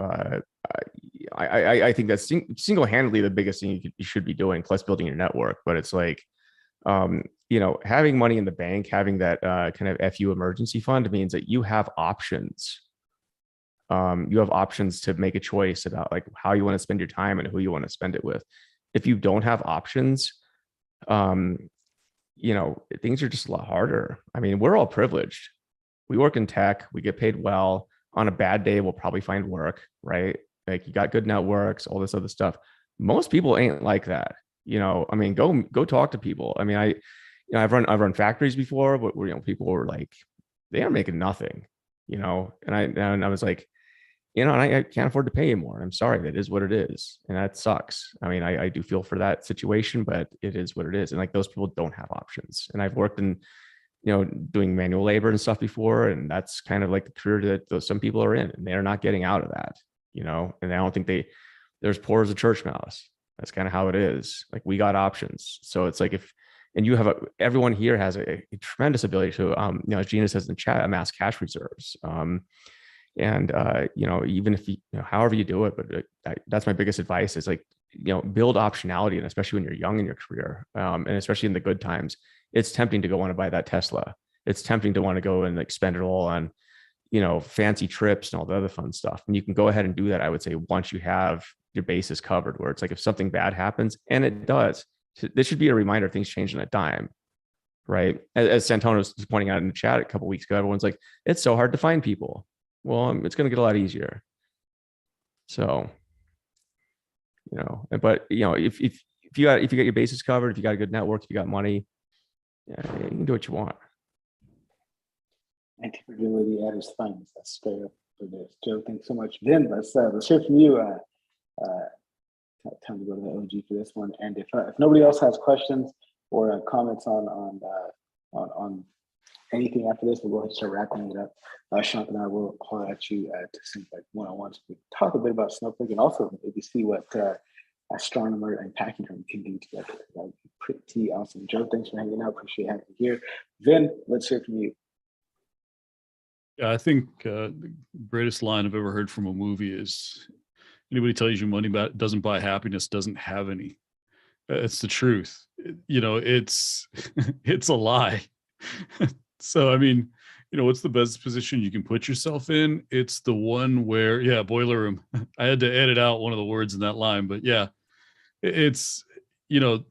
I think that's single-handedly the biggest thing you should be doing, plus building your network. But it's like, you know, having money in the bank, having that kind of FU emergency fund means that you have options. You have options to make a choice about like how you want to spend your time and who you want to spend it with. If you don't have options, you know, things are just a lot harder. I mean, we're all privileged. We work in tech, we get paid well. On a bad day, we'll probably find work, right? Like you got good networks, all this other stuff. Most people ain't like that. You know, I mean, go talk to people. I mean, I've run factories before, but you know, people were like, they are making nothing, you know, and I was like, you know, and I can't afford to pay you more. I'm sorry, that is what it is. And that sucks. I mean, I do feel for that situation, but it is what it is. And like those people don't have options. And I've worked in, you know, doing manual labor and stuff before. And that's kind of like the career that some people are in, and they're not getting out of that, you know, and I don't think they're as poor as a church mouse. That's kind of how it is. Like we got options. So it's like and you have everyone here has a tremendous ability to, you know, as Gina says in the chat, amass cash reserves. And you know, even if you know, however you do it, but that's my biggest advice is like, you know, build optionality, and especially when you're young in your career, and especially in the good times, it's tempting to go want to buy that Tesla. It's tempting to want to go and like spend it all on, you know, fancy trips and all the other fun stuff. And you can go ahead and do that, I would say, once you have your bases covered, where it's like if something bad happens, and it does, this should be a reminder things change in a dime, right? As Santona was pointing out in the chat a couple of weeks ago, everyone's like, it's so hard to find people. Well, it's going to get a lot easier. So, you know, but you know, if you got your bases covered, if you got a good network, if you got money, yeah, you can do what you want. Anti-fragility at its finest. That's straight up for this. Joe, thanks so much. Vin, let's hear from you. Time to go to the OG for this one. And if nobody else has questions or comments on anything after this, we'll go ahead and start wrapping it up. Sean and I will call at you to sync like one-on-ones. We talk a bit about Snowflake and also maybe see what Astronomer and Pachyderm can do together. That would be pretty awesome. Joe, thanks for hanging out. Appreciate having you here. Vin, let's hear from you. Yeah, I think the greatest line I've ever heard from a movie is, anybody tells you money doesn't buy happiness doesn't have any. It's the truth. You know, it's it's a lie. So, I mean, you know, what's the best position you can put yourself in? It's the one where, yeah, boiler room. I had to edit out one of the words in that line, but yeah, it's, you know,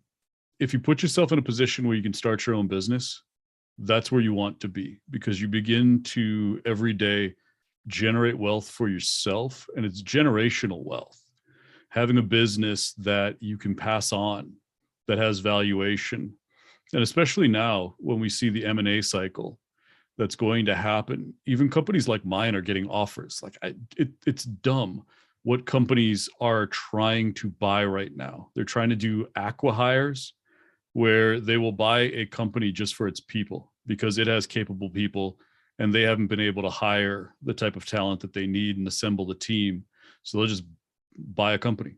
if you put yourself in a position where you can start your own business, that's where you want to be, because you begin to every day generate wealth for yourself, and it's generational wealth. Having a business that you can pass on, that has valuation, and especially now when we see the M&A cycle that's going to happen, even companies like mine are getting offers. Like it's dumb what companies are trying to buy right now. They're trying to do acqui-hires where they will buy a company just for its people. because it has capable people and they haven't been able to hire the type of talent that they need and assemble the team. So they'll just buy a company.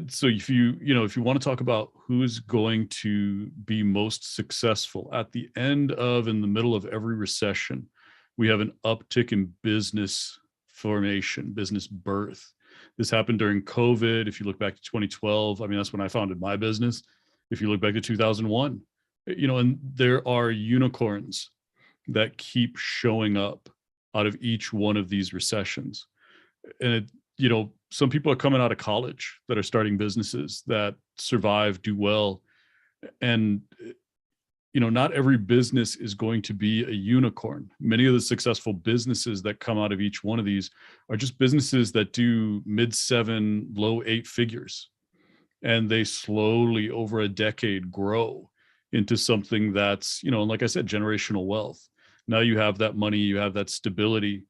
So if you want to talk about who's going to be most successful at the end of, in the middle of every recession, we have an uptick in business formation, business birth. This happened during COVID. If you look back to 2012, I mean, that's when I founded my business. If you look back to 2001, and there are unicorns that keep showing up out of each one of these recessions. And some people are coming out of college that are starting businesses that survive, do well. And, not every business is going to be a unicorn. Many of the successful businesses that come out of each one of these are just businesses that do mid-7, low-8 figures. And they slowly over a decade grow into something that's, like I said, generational wealth. Now you have that money, you have that stability.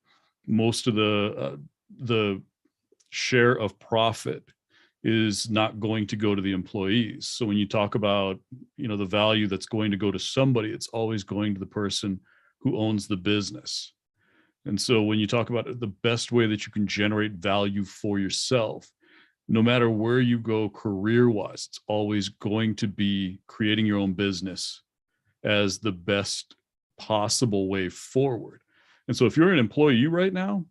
Most of the share of profit is not going to go to the employees. So when you talk about, the value that's going to go to somebody, it's always going to the person who owns the business. And so when you talk about the best way that you can generate value for yourself, no matter where you go career-wise, it's always going to be creating your own business as the best possible way forward. And so if you're an employee right now,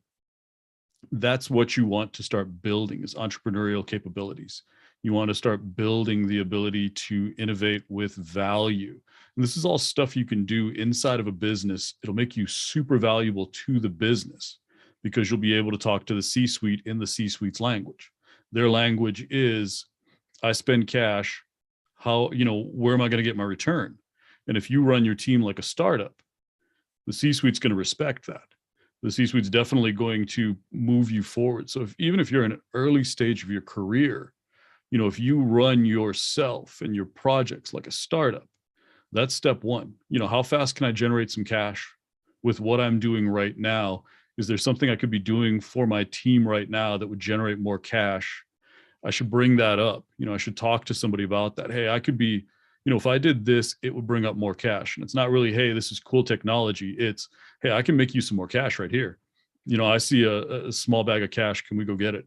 that's what you want to start building is entrepreneurial capabilities. You want to start building the ability to innovate with value. And this is all stuff you can do inside of a business. It'll make you super valuable to the business because you'll be able to talk to the C-suite in the C-suite's language. Their language is, I spend cash, where am I going to get my return? And if you run your team like a startup, the C-suite's going to respect that. The C-suite's definitely going to move you forward. So even if you're in an early stage of your career, if you run yourself and your projects like a startup, that's step one. How fast can I generate some cash with what I'm doing right now? Is there something I could be doing for my team right now that would generate more cash? I should bring that up. I should talk to somebody about that. Hey, I could be, if I did this, it would bring up more cash. And it's not really, hey, this is cool technology. It's, hey, I can make you some more cash right here. I see a small bag of cash. Can we go get it?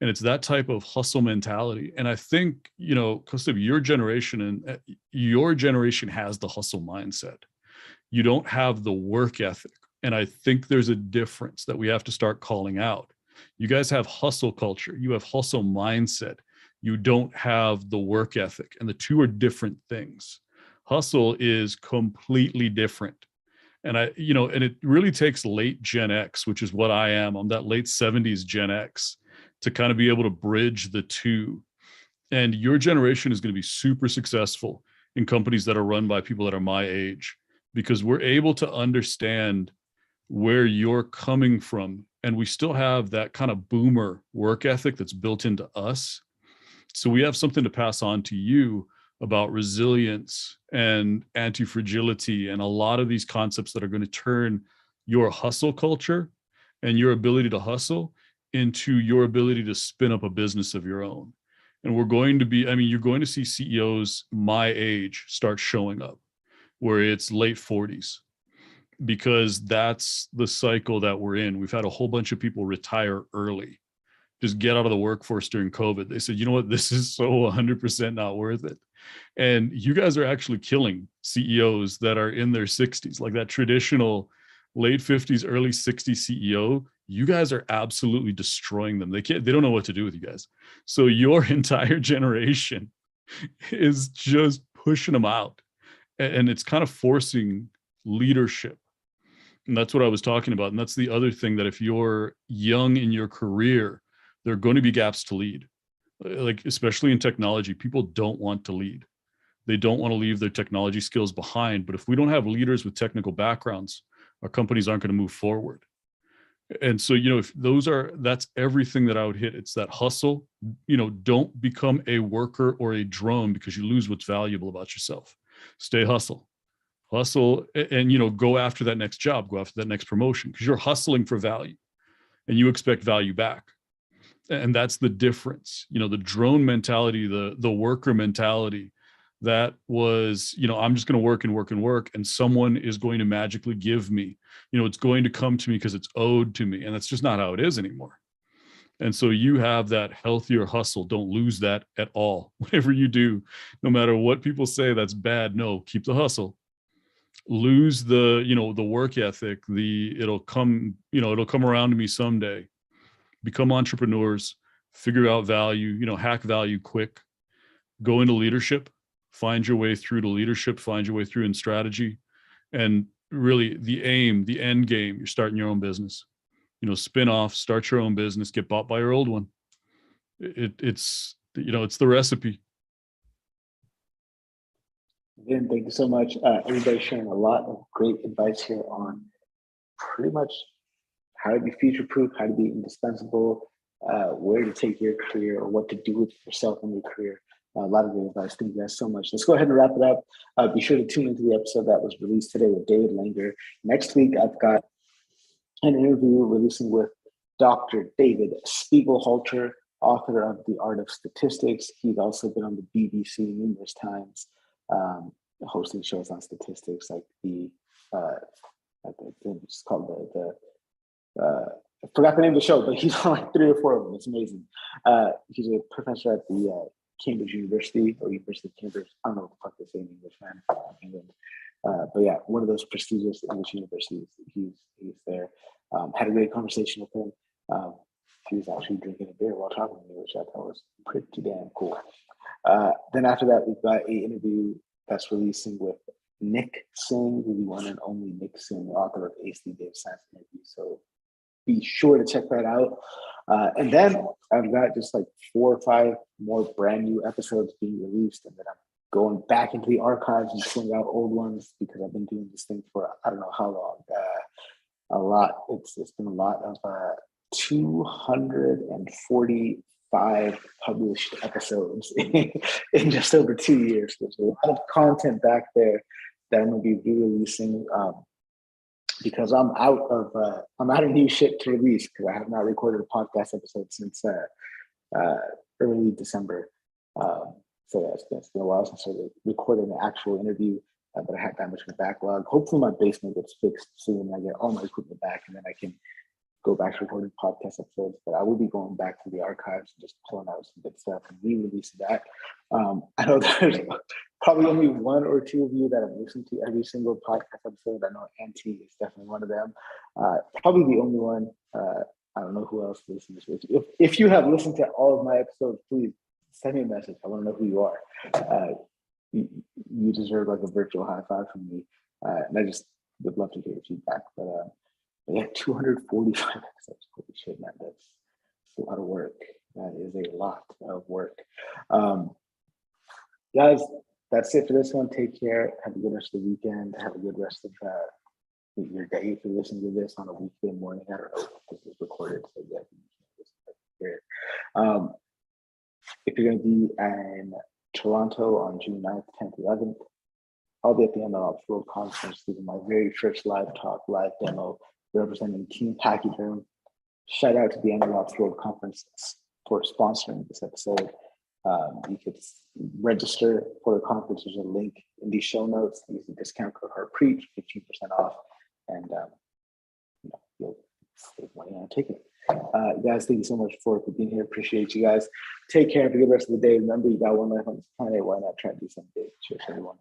And it's that type of hustle mentality. And I think, because of your generation and your generation has the hustle mindset. You don't have the work ethic. And I think there's a difference that we have to start calling out. You guys have hustle culture. You have hustle mindset. You don't have the work ethic. And the two are different things. Hustle is completely different. And and it really takes late Gen X, which is what I am. I'm that late 70s Gen X to kind of be able to bridge the two. And your generation is going to be super successful in companies that are run by people that are my age, because we're able to understand where you're coming from. And we still have that kind of boomer work ethic that's built into us. So we have something to pass on to you about resilience and anti-fragility and a lot of these concepts that are going to turn your hustle culture and your ability to hustle into your ability to spin up a business of your own. And we're going to be, you're going to see CEOs my age start showing up where it's late 40s, because that's the cycle that we're in. We've had a whole bunch of people retire early, just get out of the workforce during COVID. They said, you know what, this is so 100% not worth it. And you guys are actually killing CEOs that are in their 60s, like that traditional late 50s, early 60s CEO. You guys are absolutely destroying them. They don't know what to do with you guys. So your entire generation is just pushing them out. And it's kind of forcing leadership. And that's what I was talking about. And that's the other thing, that if you're young in your career, there are going to be gaps to lead. Like, especially in technology, people don't want to lead. They don't want to leave their technology skills behind. But if we don't have leaders with technical backgrounds, our companies aren't going to move forward. And so, if that's everything that I would hit. It's that hustle. Don't become a worker or a drone because you lose what's valuable about yourself. Stay hustle, and go after that next job, go after that next promotion, because you're hustling for value and you expect value back. And that's the difference. The drone mentality, the worker mentality, That was, I'm just going to work and work and work, and someone is going to magically give me, it's going to come to me because it's owed to me. And that's just not how it is anymore. And so you have that healthier hustle. Don't lose that at all. Whatever you do, no matter what people say that's bad, no, keep the hustle. Lose the, the work ethic. It'll come around to me someday. Become entrepreneurs, figure out value, hack value quick, go into leadership, find your way through to leadership, find your way through in strategy. And really the end game, you're starting your own business. Spin off, start your own business, get bought by your old one. It's the recipe. Vin, thank you so much. Everybody's sharing a lot of great advice here on pretty much how to be future-proof, how to be indispensable, where to take your career or what to do with yourself in your career. A lot of great advice. Thank you guys so much. Let's go ahead and wrap it up. Be sure to tune into the episode that was released today with David Langer. Next week, I've got an interview releasing with Dr. David Spiegelhalter, author of The Art of Statistics. He's also been on the BBC numerous times, hosting shows on statistics like it's called I forgot the name of the show, but he's on like 3 or 4 of them. It's amazing. He's a professor at the Cambridge University or University of Cambridge. I don't know what the fuck they say in English, man. England. But yeah, one of those prestigious English universities. He's there. Had a great conversation with him. He was actually drinking a beer while talking to me, which I thought was pretty damn cool. Then after that, we've got an interview that's releasing with Nick Singh, the one and only Nick Singh, author of Ace the Data Science Interview. So be sure to check that out. And then I've got just like 4 or 5 more brand new episodes being released, and then I'm going back into the archives and pulling out old ones because I've been doing this thing for I don't know how long. A lot. It's been a lot of 245 published episodes in just over 2 years. There's a lot of content back there that I'm going to be re-releasing because I'm out of new shit to release because I have not recorded a podcast episode since early December. So yeah, it's been a while since I recorded an actual interview, but I had that much of a backlog. Hopefully my basement gets fixed soon and I get all my equipment back and then I can go back to recording podcast episodes. But I will be going back to the archives and just pulling out some good stuff and re-releasing that. I know there's probably only 1 or 2 of you that have listened to every single podcast episode. I know Auntie is definitely one of them. Probably the only one. I don't know who else listens. If you have listened to all of my episodes, please send me a message. I want to know who you are. You deserve like a virtual high five from me. And I just would love to hear your feedback. But yeah, 245 episodes. Holy shit, man. That's a lot of work. That is a lot of work. Guys, that's it for this one. Take care. Have a good rest of the weekend. Have a good rest of your day. If you're listening to this on a weekday morning, I don't know if this is recorded. So yeah, if you're going to be in Toronto on June 9th, 10th, 11th, I'll be at the MLOps World Conference doing my very first live demo representing Team Pachyderm. Shout out to the MLOps World Conference for sponsoring this episode. You could register for the conference. There's a link in the show notes. Use the discount code HEARTPREACH, 15% off, and you'll save money on a ticket. Guys, thank you so much for being here. Appreciate you guys. Take care. Have a good rest of the day. Remember, you got one life on this planet. Why not try to do something big? Cheers, everyone.